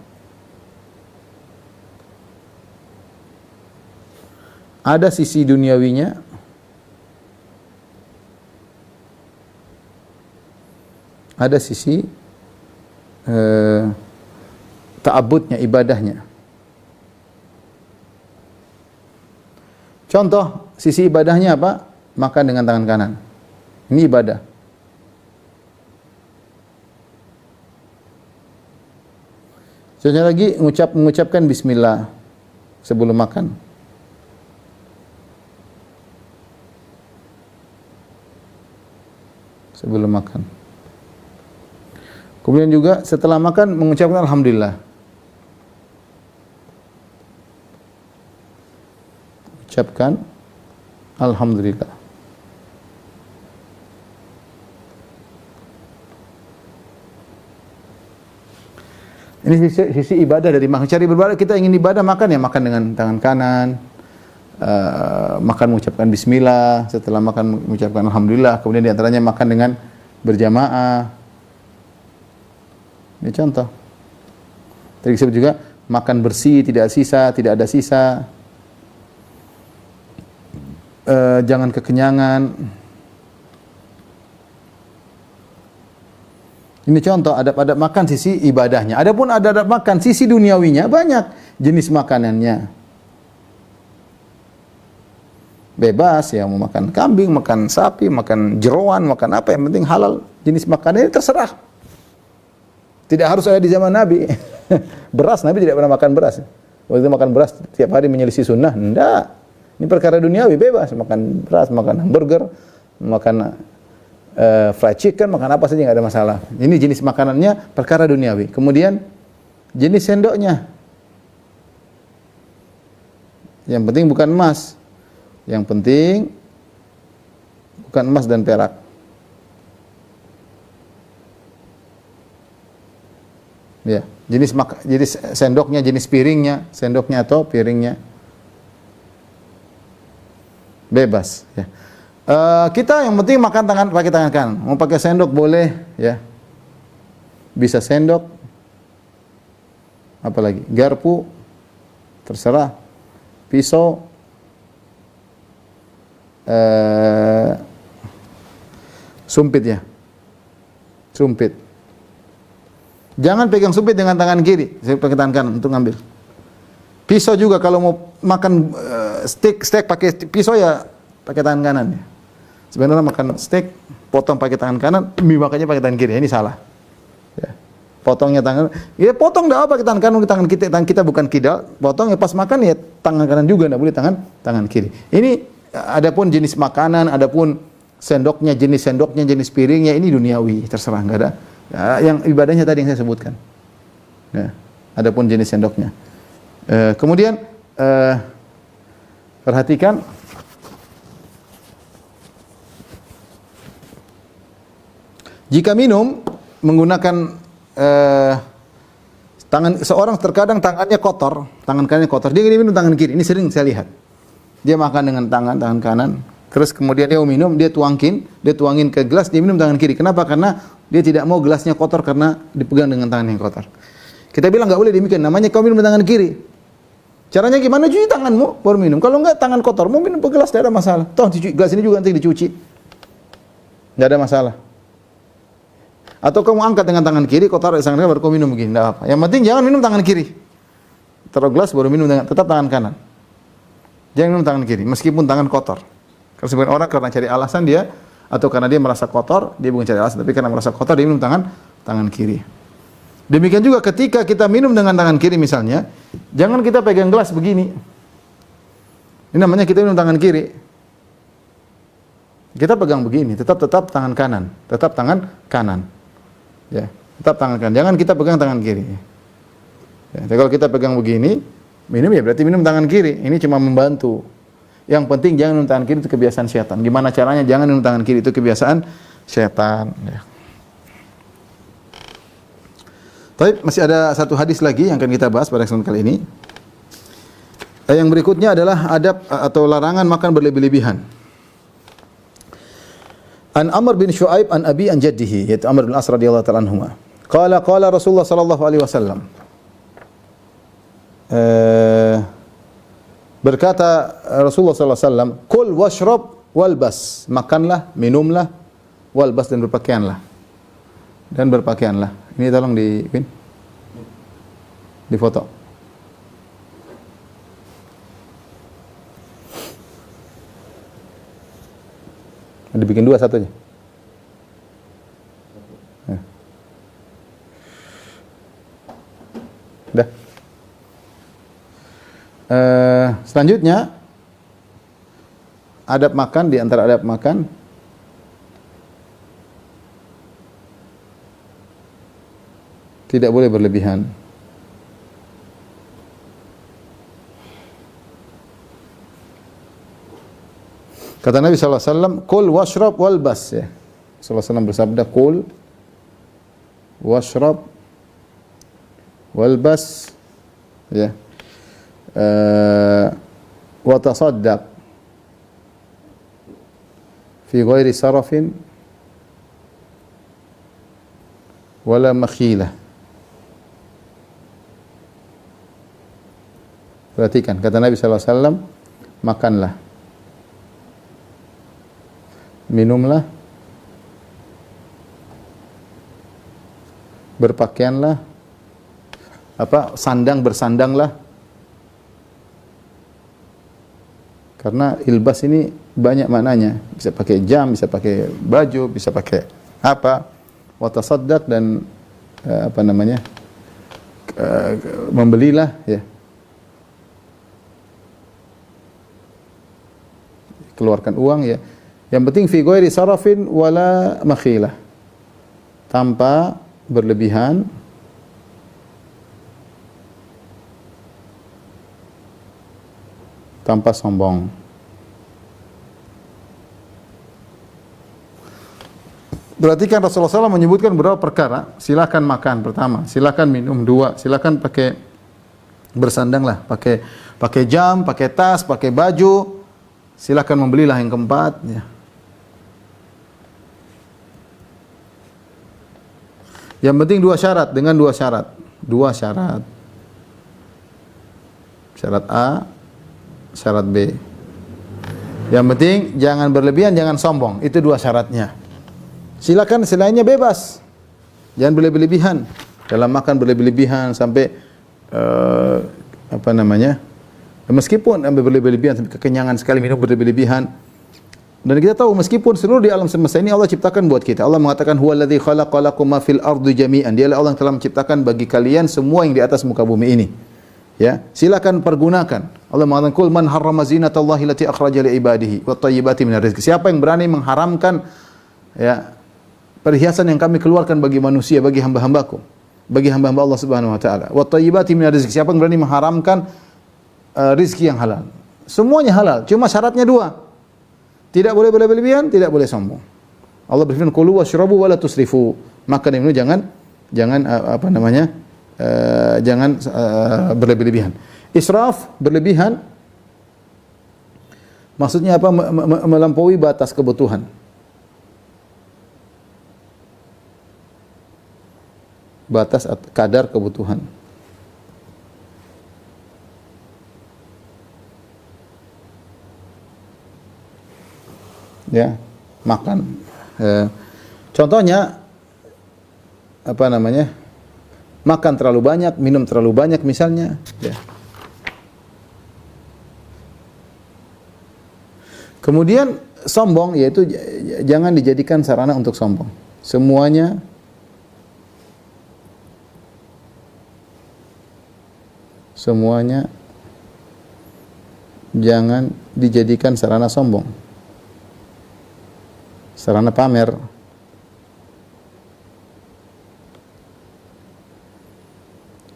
Ada sisi duniawinya, ada sisi ta'abbudnya, ibadahnya. Contoh sisi ibadahnya apa? Makan dengan tangan kanan. Ini ibadah. Contohnya lagi mengucapkan bismillah sebelum makan. Sebelum makan. Kemudian juga setelah makan mengucapkan alhamdulillah. Ucapkan alhamdulillah. Ini sisi ibadah dari makan. Cari beribadah, kita ingin ibadah makan ya makan dengan tangan kanan. Makan mengucapkan bismillah, setelah makan mengucapkan alhamdulillah, kemudian diantaranya makan dengan berjamaah. Ini contoh. Tadi disebut juga makan bersih, tidak ada sisa. Jangan kekenyangan. Ini contoh adab-adab makan sisi ibadahnya. Adapun adab makan sisi duniawinya banyak jenis makanannya. Bebas ya, mau makan kambing, makan sapi, makan jeroan, makan apa, yang penting halal. Jenis makanan ini terserah. Tidak harus ada di zaman Nabi. Beras, Nabi tidak pernah makan beras. Waktu itu makan beras tiap hari menyelisih sunnah. Tidak. Ini perkara duniawi, bebas. Makan beras, makan hamburger, makan fried chicken, makan apa saja, nggak ada masalah. Ini jenis makanannya perkara duniawi. Kemudian jenis sendoknya. Yang penting bukan emas. Yang penting bukan emas dan perak. Ya, jenis sendoknya, jenis piringnya, sendoknya atau piringnya bebas. Ya. Kita yang penting makan pakai tangan kanan. Mau pakai sendok boleh, ya. Bisa sendok. Apalagi garpu, terserah. Pisau, sumpit ya, sumpit. Jangan pegang sumpit dengan tangan kiri, saya pakai tangan kanan untuk ngambil. Pisau juga kalau mau makan steak pakai pisau ya pakai tangan kanan ya. Sebenarnya makan steak potong pakai tangan kanan, mie makannya pakai tangan kiri. Ini salah. Ya. Potongnya tangan, ya potong dah pakai tangan kanan, tangan kita bukan kidal. Potong ya pas makan ya tangan kanan juga, enggak boleh tangan kiri. Ini adapun jenis makanan, adapun sendoknya, jenis piringnya ini duniawi, terserah, enggak ada. Ya, yang ibadahnya tadi yang saya sebutkan. Ya. Adapun jenis sendoknya. Kemudian perhatikan jika minum menggunakan tangan, seorang terkadang tangannya kotor, tangan kanannya kotor, dia minum tangan kiri. Ini sering saya lihat. Dia makan dengan tangan kanan, terus kemudian dia minum, dia tuangin ke gelas, dia minum tangan kiri. Kenapa? Karena dia tidak mau gelasnya kotor karena dipegang dengan tangan yang kotor. Kita bilang nggak boleh demikian, namanya kau minum dengan tangan kiri. Caranya gimana? Cuci tanganmu baru minum. Kalau enggak tangan kotor, mau minum ke gelas tidak ada masalah. Toh gelas ini juga nanti dicuci. Tidak ada masalah. Atau kamu angkat dengan tangan kiri, kau taruh di tangan kanan baru kau minum begini, tidak apa. Yang penting jangan minum tangan kiri. Taruh gelas baru minum dengan tetap tangan kanan. Jangan minum tangan kiri, meskipun tangan kotor. Karena sebagian orang karena cari alasan dia, atau karena dia merasa kotor, dia bukan cari alasan, tapi karena merasa kotor dia minum tangan kiri. Demikian juga ketika kita minum dengan tangan kiri misalnya, jangan kita pegang gelas begini. Ini namanya kita minum tangan kiri. Kita pegang begini, tetap tangan kanan, tetap tangan kanan. Ya, tetap tangan kanan. Jangan kita pegang tangan kiri. Ya, jadi kalau kita pegang begini, minum ya berarti minum tangan kiri. Ini cuma membantu. Yang penting jangan minum tangan kiri, itu kebiasaan syaitan. Gimana caranya? Jangan minum tangan kiri, itu kebiasaan syaitan. Ya. Tapi masih ada satu hadis lagi yang akan kita bahas pada kesempatan kali ini. Yang berikutnya adalah adab atau larangan makan berlebih-lebihan. An Amr bin Shu'aib an Abi an Jaddihi, yaitu Amr bin As radhiyallahu ta'ala anhuma. Qala Rasulullah sallallahu alaihi wasallam. Berkata Rasulullah sallallahu alaihi wasallam, "Kul washrab walbas." Makanlah, minumlah, walbas dan berpakaianlah. Dan berpakaianlah. Ini tolong di foto. Dibikin dua satu aja. Ya. Udah. Selanjutnya adab makan, di antara adab makan tidak boleh berlebihan. Kata Nabi SAW, kul washrab walbas. Ya. SAW bersabda, kul washrab walbas, ya, wa tasaddaq fi ghairi sarafin wala makhilah. Perhatikan, kata Nabi SAW, makanlah, minumlah, berpakaianlah, bersandanglah. Karena ilbas ini banyak maknanya. Bisa pakai jam, bisa pakai baju, bisa pakai apa. Wa tasaddaq, dan membelilah, ya. Keluarkan uang, ya. Yang penting fi ghairi sarafin wala makhilah. Tanpa berlebihan, tanpa sombong. Berarti kan Rasulullah SAW menyebutkan beberapa perkara. Silakan makan, pertama. Silakan minum, dua. Silakan pakai, bersandanglah, pakai jam, pakai tas, pakai baju. Silakan membelilah, yang keempat, ya. Yang penting dua syarat, dengan dua syarat. Dua syarat. Syarat A, syarat B. Yang penting jangan berlebihan, jangan sombong. Itu dua syaratnya. Silakan selainnya bebas. Jangan berlebihan. Dalam makan berlebihan sampai meskipun berlebihan sampai kekenyangan sekali, minum berlebihan. Dan kita tahu meskipun seluruh di alam semesta ini Allah ciptakan buat kita. Allah mengatakan huwallazi khalaqalakum ma fil ardi jami'an. Dialah Allah yang telah menciptakan bagi kalian semua yang di atas muka bumi ini. Ya, silakan pergunakan. Allah mengatakan kul man harrama zinatallahi allati akhraja li ibadihi wat thayyibati minar rizqi. Siapa yang berani mengharamkan, ya, perhiasan yang kami keluarkan bagi manusia, bagi hamba-hambaku, bagi hamba-hamba Allah Subhanahu wa taala. Wat thayyibati minar rizqi. Siapa yang berani mengharamkan rizki yang halal. Semuanya halal, cuma syaratnya dua. Tidak boleh berlebihan, tidak boleh sombong. Allah berfirman, "Kulu washrabu wa la tusrifu." Makan dan minum jangan berlebihan. Israf, berlebihan, maksudnya apa? Melampaui batas kebutuhan. Batas kadar kebutuhan. ya, makan. Contohnya apa namanya? Makan terlalu banyak, minum terlalu banyak misalnya, ya. Kemudian sombong, yaitu jangan dijadikan sarana untuk sombong. Semuanya jangan dijadikan sarana sombong, sarana pamer.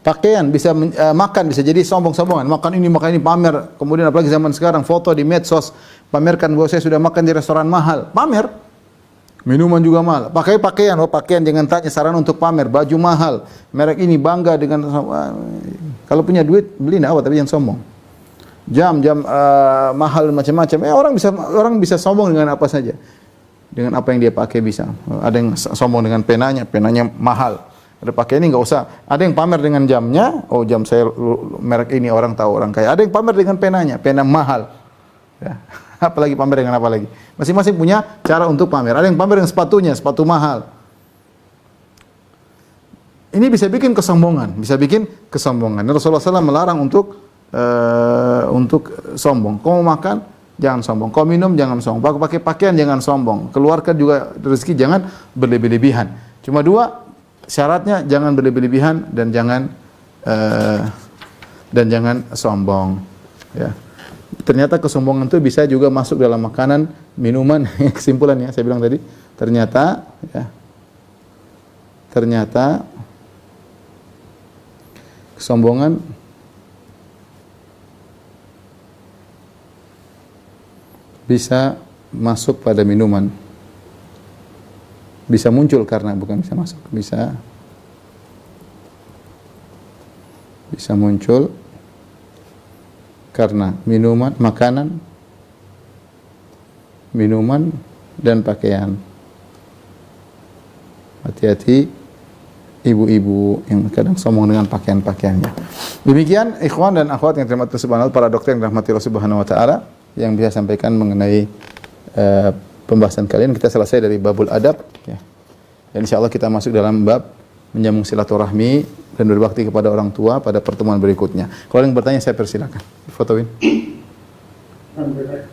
Pakaian bisa makan bisa jadi sombong-sombongan. Makan ini pamer. Kemudian apalagi zaman sekarang foto di medsos pamerkan bahwa saya sudah makan di restoran mahal. Pamer. Minuman juga mahal. Pakai pakaian, pakaian jangan tanya sarana untuk pamer. Baju mahal, merek ini bangga dengan kalau punya duit beli tapi jangan sombong. Jam mahal macam-macam. Orang bisa sombong dengan apa saja. Dengan apa yang dia pakai bisa. Ada yang sombong dengan penanya mahal. Ada pakai ini enggak usah. Ada yang pamer dengan jamnya, jam saya merek ini orang tahu orang kaya. Ada yang pamer dengan penanya, pena mahal. Ya. Apalagi pamer dengan apa lagi? Masing-masing punya cara untuk pamer. Ada yang pamer dengan sepatunya, sepatu mahal. Ini bisa bikin kesombongan, Rasulullah SAW melarang untuk sombong. Kau mau makan, jangan sombong. Kau minum, jangan sombong. Pakai pakaian, jangan sombong. Keluarkan juga rezeki, jangan berlebih-lebihan. Cuma dua syaratnya, jangan berlebih-lebihan dan jangan sombong. Ya. Ternyata kesombongan itu bisa juga masuk dalam makanan, minuman. Kesimpulannya saya bilang tadi, ternyata kesombongan bisa masuk pada minuman. Bisa muncul karena bukan bisa masuk, bisa muncul karena makanan, minuman dan pakaian. Hati-hati ibu-ibu yang kadang sombong dengan pakaian-pakaiannya. Demikian ikhwan dan akhwat yang dirahmati subhanahu wa ta'ala, para dokter yang dirahmati Allah subhanahu wa ta'ala, yang bisa sampaikan mengenai pembahasan kalian. Kita selesai dari babul adab, ya. Dan insyaallah kita masuk dalam bab menyambung silaturahmi dan berbakti kepada orang tua pada pertemuan berikutnya. Kalau yang bertanya saya persilakan. Fotoin. Alhamdulillah.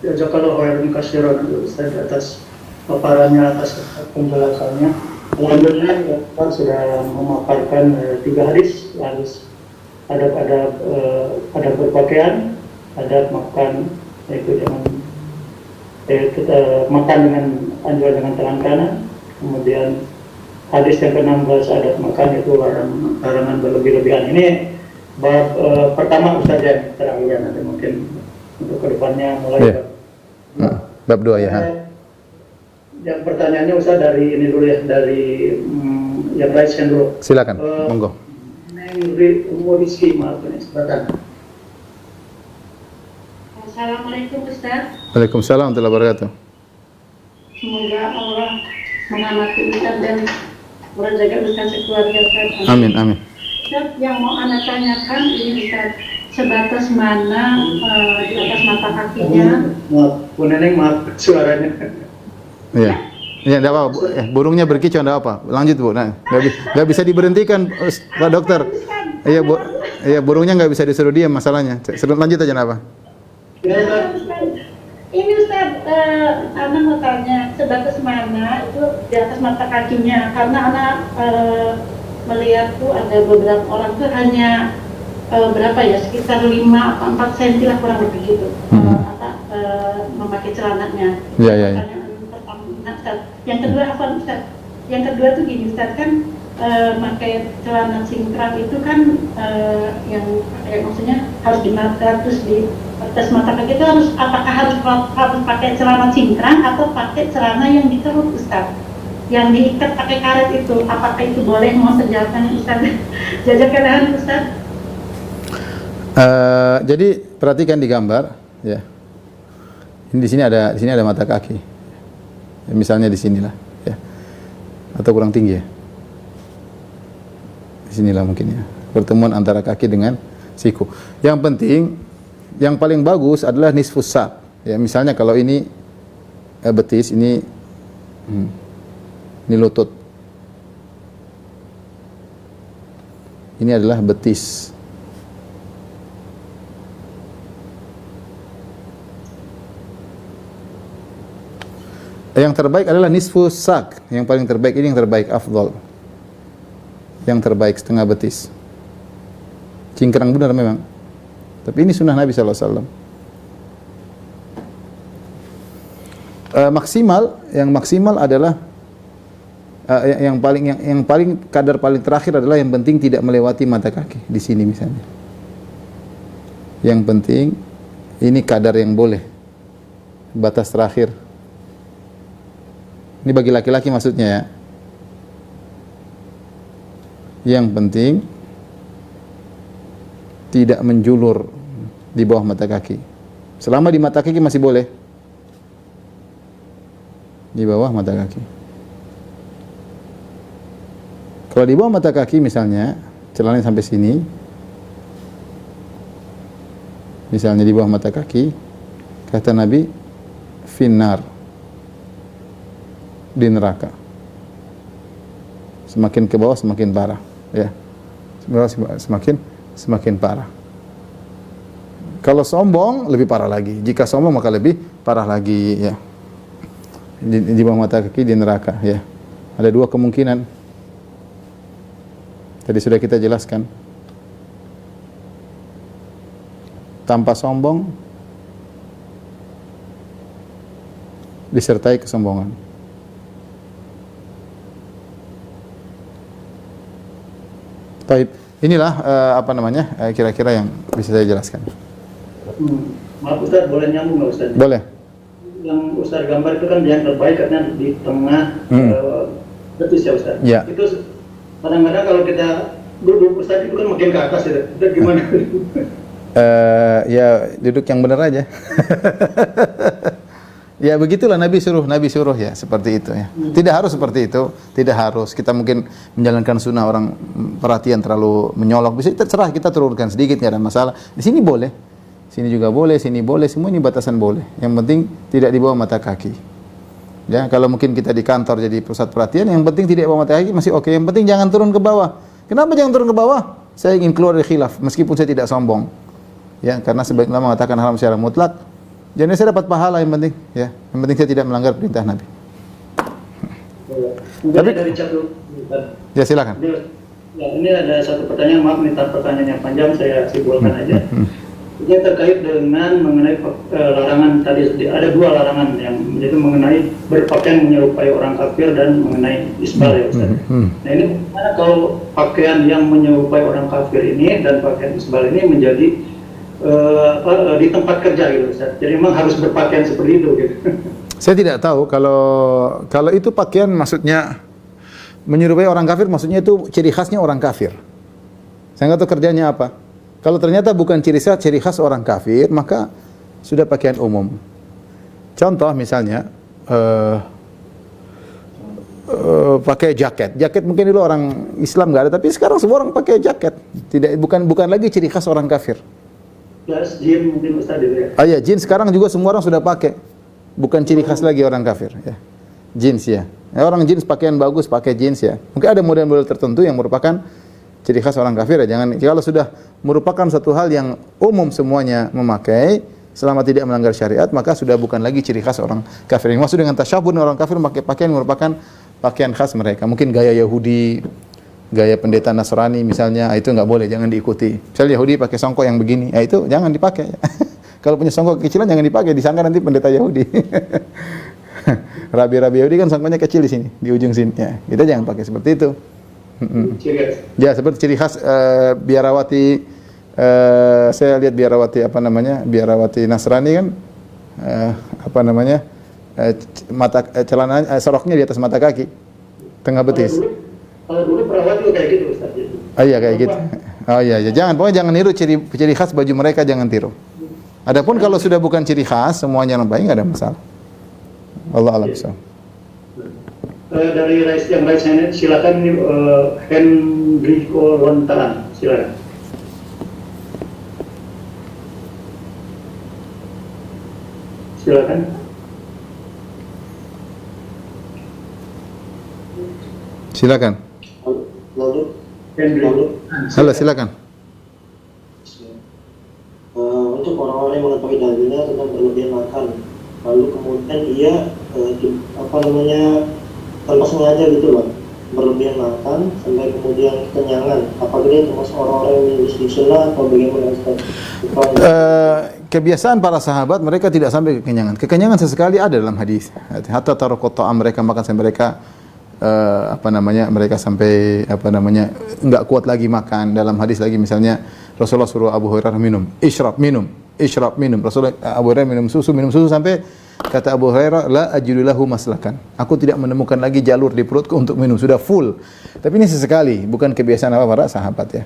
Jazakallahu khairan katsiran Ustaz atas paparannya, atas penjelasannya. Alhamdulillah Pak sudah memaparkan 3 hadis adab berpakaian, adab makan, yaitu kita makan dengan anjuran dengan tangan kanan. Kemudian hadis yang ke-16 adab makan itu larangan berlebih-lebihan. Ini bab pertama Ustaz yang terakhir, nanti mungkin untuk kedepannya mulai bab 2 ya. Yang pertanyaannya Ustaz dari ini dulu ya, dari yang raiskan dulu. Silakan, monggo. Rizki, maaf ini sebentar. Assalamualaikum Ustaz. Waalaikumsalam warahmatullahi wabarakatuh. Semoga Allah mengamati Ustaz dan menjaga Ustaz sekeluarga Ustaz. Amin, amin. Ustaz, yang mau Anda tanyakan ini Ustaz, sebatas mana di atas mata kakinya? Maaf, Bu Neneng, maaf suaranya. Iya. Ya, enggak apa-apa. Burungnya berkicau enggak apa. Lanjut, Bu. Nah, enggak bisa diberhentikan, Pak Dokter. Iya, Bu. Iya, burungnya enggak bisa disuruh diam masalahnya. Lanjut aja apa? Ini Ustaz, Ana mau tanya sebatas mana itu di atas mata kakinya, karena Ana melihat tuh ada beberapa orang tuh hanya berapa ya, sekitar 5 atau 4 cm lah kurang lebih gitu, memakai celananya. Iya. Ustaz. Yang kedua apa Ustaz? Yang kedua tuh gini Ustaz, kan pakai celana cingkrang itu kan yang maksudnya harus di mata, terus di atas mata kaki itu apakah harus pakai celana cingkrang atau pakai celana yang dikerut Ustaz? Yang diikat pakai karet itu, apakah itu boleh? Mohon penjelasannya Ustaz. Jazakallahu Ustaz. Jadi perhatikan di gambar, ya. Ini di sini ada mata kaki. Ya, misalnya di sinilah, ya. Atau kurang tinggi ya. Di sinilah mungkin ya. Pertemuan antara kaki dengan siku. Yang penting, yang paling bagus adalah nisfus sak. Ya, misalnya kalau ini betis ini, ini lutut. Ini adalah betis. Yang terbaik adalah nisfu sak. Yang paling terbaik ini yang terbaik, afdal. Yang terbaik setengah betis. Cingkrang benar memang. Tapi ini sunnah Nabi SAW. Yang maksimal adalah yang paling kadar paling terakhir adalah yang penting tidak melewati mata kaki di sini misalnya. Yang penting ini kadar yang boleh. Batas terakhir. Ini bagi laki-laki maksudnya ya. Yang penting tidak menjulur di bawah mata kaki. Selama di mata kaki masih boleh. Di bawah mata kaki. Kalau di bawah mata kaki misalnya, celananya sampai sini. Misalnya di bawah mata kaki, kata Nabi, finnar, di neraka. Semakin ke bawah semakin parah, ya. Semakin parah. Kalau sombong lebih parah lagi. Jika sombong maka lebih parah lagi, ya. Di bawah mata kaki di neraka, ya. Ada dua kemungkinan. Tadi sudah kita jelaskan. Tanpa sombong disertai kesombongan. Baik, inilah kira-kira yang bisa saya jelaskan. Maaf Ustaz, boleh nyambung nggak Ustaz? Boleh. Yang Ustaz gambar itu kan yang terbaik karena di tengah betis ya Ustaz. Ya. Itu kadang-kadang kalau kita duduk Ustaz itu kan makin ke atas ya. Itu gimana? Ya duduk yang benar aja. Ya begitulah Nabi suruh ya seperti itu ya. Tidak harus seperti itu, tidak harus. Kita mungkin menjalankan sunnah orang perhatian terlalu menyolok. Bisa terserah kita turunkan sedikit nggak ada masalah. Di sini boleh, sini juga boleh, sini boleh. Semua ini batasan boleh. Yang penting tidak di bawah mata kaki. Ya kalau mungkin kita di kantor jadi pusat perhatian, yang penting tidak di bawah mata kaki masih oke. Yang penting jangan turun ke bawah. Kenapa jangan turun ke bawah? Saya ingin keluar dari khilaf meskipun saya tidak sombong. Ya karena sebagian ulama mengatakan haram secara mutlak. Jadi saya dapat pahala yang penting, ya. Yang penting saya tidak melanggar perintah Nabi. Tapi dari satu, ya silakan. Ya, ini ada satu pertanyaan, maaf nih pertanyaan yang panjang, saya simpulkan aja. Ini terkait dengan mengenai larangan tadi, ada dua larangan yang yaitu mengenai berpakaian menyerupai orang kafir dan mengenai isbal ya Ustaz. Nah ini bagaimana kalau pakaian yang menyerupai orang kafir ini dan pakaian isbal ini menjadi di tempat kerja gitu Ustaz. Jadi memang harus berpakaian seperti itu gitu. Saya tidak tahu kalau itu pakaian maksudnya menyerupai orang kafir, maksudnya itu ciri khasnya orang kafir. Saya nggak tahu kerjanya apa. Kalau ternyata bukan ciri khas orang kafir, maka sudah pakaian umum. Contoh misalnya pakai jaket. Jaket mungkin dulu orang Islam nggak ada, tapi sekarang semua orang pakai jaket. Bukan lagi ciri khas orang kafir. Plus jeans mungkin Ustaz gitu ya. Iya, jeans sekarang juga semua orang sudah pakai. Bukan ciri khas lagi orang kafir, ya. Jeans ya. Orang jeans pakaian bagus pakai jeans ya. Mungkin ada model-model tertentu yang merupakan ciri khas orang kafir ya. Jangan kalau sudah merupakan satu hal yang umum semuanya memakai selama tidak melanggar syariat, maka sudah bukan lagi ciri khas orang kafir. Yang maksud dengan tasyabbuh orang kafir memakai pakaian yang merupakan pakaian khas mereka. Mungkin gaya Yahudi, gaya pendeta Nasrani misalnya, itu nggak boleh, jangan diikuti. Misalnya Yahudi pakai songkok yang begini, itu jangan dipakai. Kalau punya songkok kecilan jangan dipakai, disangka nanti pendeta Yahudi. Rabi-rabi Yahudi kan songkoknya kecil di sini, di ujung sini. Ya, kita jangan pakai seperti itu. Ya seperti ciri khas biarawati. Saya lihat biarawati Nasrani kan, celana soroknya di atas mata kaki, tengah betis. Kalau dulu perawat juga kayak gitu Ustaz. Oh iya kayak gitu. Oh iya, pokoknya jangan niru ciri khas baju mereka, jangan tiru. Adapun kalau sudah bukan ciri khas, semuanya yang baik nggak ada masalah. Allah alam bisa. Dari yang raise hand, silakan ini Henrico Lontaran, silakan. Silakan. Silakan. Lalu Halo, silakan. untuk orang-orang yang mengetahui dalilnya tentang berlebihan makan, lalu kemudian dia tanpa sengaja gitu loh berlebihan makan sampai kemudian kekenyangan, apakah dia termasuk orang-orang yang menyelisihi sunnah atau bagaimana Ustaz? Kebiasaan para sahabat mereka tidak sampai kekenyangan. Kekenyangan sesekali ada dalam hadis. Hatta taruqut ta'am, mereka makan sampai mereka mereka sampai enggak kuat lagi makan. Dalam hadis lagi misalnya Rasulullah suruh Abu Hurairah minum, isyrab minum. Rasulullah Abu Hurairah minum susu sampai kata Abu Hurairah, la ajidu lahu maslakan. Aku tidak menemukan lagi jalur di perutku untuk minum, sudah full. Tapi ini sesekali, bukan kebiasaan para sahabat ya.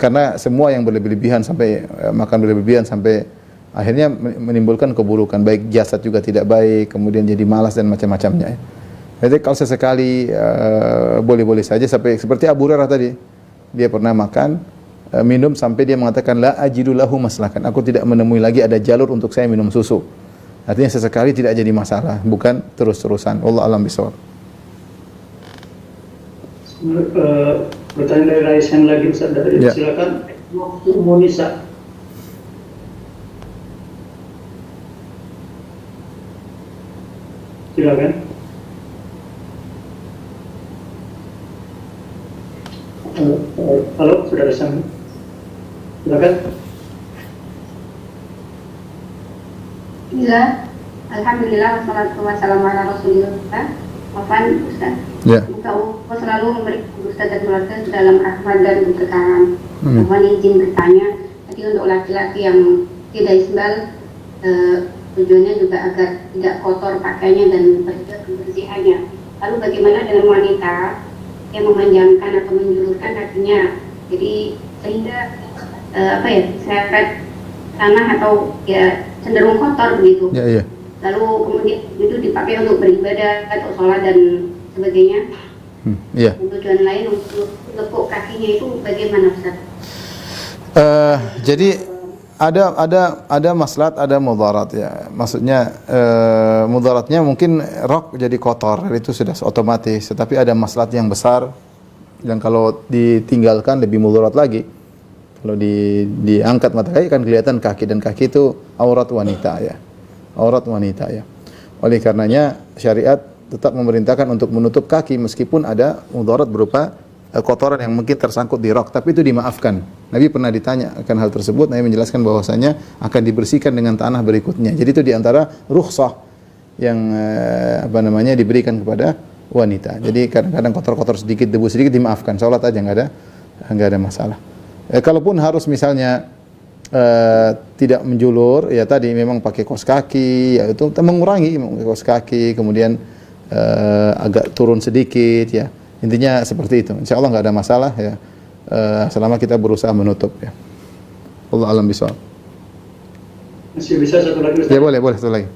Karena semua yang berlebihan sampai makan berlebihan sampai akhirnya menimbulkan keburukan, baik jasad juga tidak baik, kemudian jadi malas dan macam-macamnya. Jadi kalau sesekali boleh-boleh saja, sampai seperti Abu Hurairah tadi, dia pernah makan minum sampai dia mengatakan la ajidu lahu maslakan. Aku tidak menemui lagi ada jalur untuk saya minum susu. Artinya sesekali tidak jadi masalah, bukan terus-terusan. Wallahu a'lam bishawab. Pertanyaan dari Raisan lagi, Ustaz, Ya. silakan. Waktu Munisa. Silakan. Halo, saudara Sam. Silakan. Bismillah, alhamdulillah, wassalatu wassalamu ala rasulillah. Maafan Ustaz, Ya. semoga Allah selalu memberikan Ustaz dan keluarga dalam rahmat dan keberkahan. Mohon izin bertanya, tadi untuk laki-laki yang tidak isbal, tujuannya juga agar tidak kotor pakaiannya dan terjaga kebersihannya. Lalu bagaimana dengan wanita yang memanjangkan atau menjulurkan kakinya, jadi sehingga seret tanah atau ya cenderung kotor begitu. Ya. Lalu kemudian itu dipakai untuk beribadah atau sholat dan sebagainya. Iya. Tujuan lain untuk lekuk kakinya itu bagaimana Ustaz? Jadi ada maslahat, ada mudarat ya. Maksudnya mudaratnya mungkin rok jadi kotor, itu sudah otomatis. Tetapi ada maslahat yang besar yang kalau ditinggalkan lebih mudarat lagi. Kalau diangkat mata kaki kan kelihatan kaki, dan kaki itu aurat wanita ya. Aurat wanita ya. Oleh karenanya syariat tetap memerintahkan untuk menutup kaki meskipun ada mudarat berupa kotoran yang mungkin tersangkut di rok, tapi itu dimaafkan. Nabi pernah ditanya akan hal tersebut, Nabi menjelaskan bahwasanya akan dibersihkan dengan tanah berikutnya. Jadi itu diantara rukhsah yang diberikan kepada wanita. Jadi kadang-kadang kotor-kotor sedikit, debu sedikit dimaafkan, sholat aja nggak ada masalah. Kalaupun harus misalnya tidak menjulur, ya tadi memang pakai kaos kaki, ya itu mengurangi kaos kaki, kemudian agak turun sedikit ya. Intinya seperti itu. Insya Allah nggak ada masalah ya, selama kita berusaha menutup ya. Allah alam bisawab. Masih bisa satu lagi, Ustaz? Ya boleh satu lagi.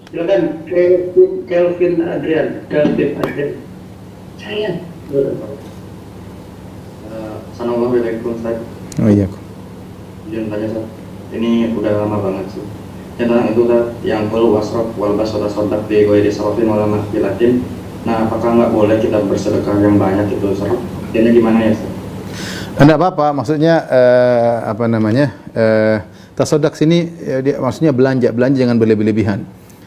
Silakan, Kelvin Adrian. Saya. Assalamualaikum Ustaz. Oh iya. Izin tanya Ustaz. Ini udah lama banget sih. Tentang itu Ustaz, yang qul wasraf wal basodaq bi ghairi sarafin wala maghfilatin. Nah, apakah nggak boleh kita bersedekah yang banyak itu Ustaz? Ini gimana ya Ustaz? Enggak apa-apa, maksudnya tasaddaq sini dia maksudnya belanja jangan berlebih-lebihan.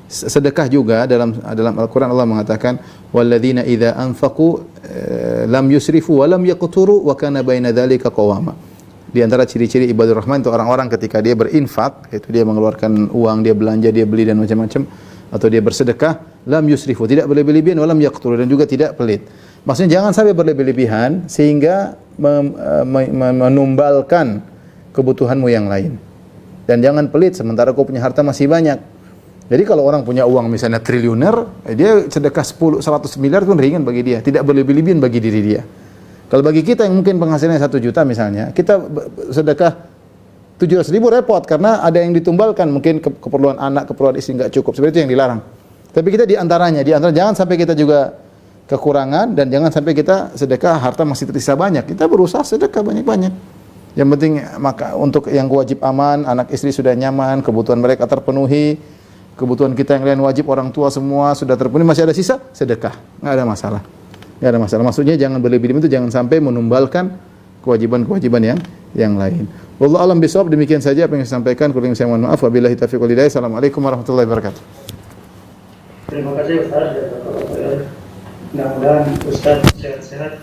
Sedekah juga dalam Al-Qur'an Allah mengatakan walladzina idza anfaqu lam yusrifu wa lam yaqturu wa kana baina dzalika qawama. Di antara ciri-ciri ibadur rahman itu orang-orang ketika dia berinfak, yaitu dia mengeluarkan uang, dia belanja, dia beli dan macam-macam, atau dia bersedekah, lam yusrifu, tidak berlebih-lebihan, wa lam yaqturu, dan juga tidak pelit. Maksudnya jangan sampai berlebih-lebihan sehingga menumbalkan kebutuhanmu yang lain. Dan jangan pelit sementara kau punya harta masih banyak. Jadi kalau orang punya uang misalnya triliuner, dia sedekah 100 miliar pun ringan bagi dia, tidak berlebih-lebihan bagi diri dia. Kalau bagi kita yang mungkin penghasilannya 1 juta misalnya, kita sedekah 700 ribu repot karena ada yang ditumbalkan, mungkin keperluan anak, keperluan istri nggak cukup, seperti itu yang dilarang. Tapi kita di antara jangan sampai kita juga kekurangan, dan jangan sampai kita sedekah harta masih tersisa banyak. Kita berusaha sedekah banyak-banyak. Yang penting maka untuk yang wajib aman, anak istri sudah nyaman, kebutuhan mereka terpenuhi. kebutuhan kita yang lain wajib, orang tua semua sudah terpenuhi, masih ada sisa, sedekah. Nggak ada masalah. Nggak ada masalah. Maksudnya jangan berlebih-lebihan itu, jangan sampai menumbalkan kewajiban-kewajiban yang lain. Wallahu a'lam bishawab. Demikian saja apa yang saya sampaikan. Kurang saya mohon maaf. Wabillahi taufiq wal hidayah. Assalamualaikum warahmatullahi wabarakatuh. Terima kasih Ustaz. Mudah-mudahan Ustaz sehat-sehat.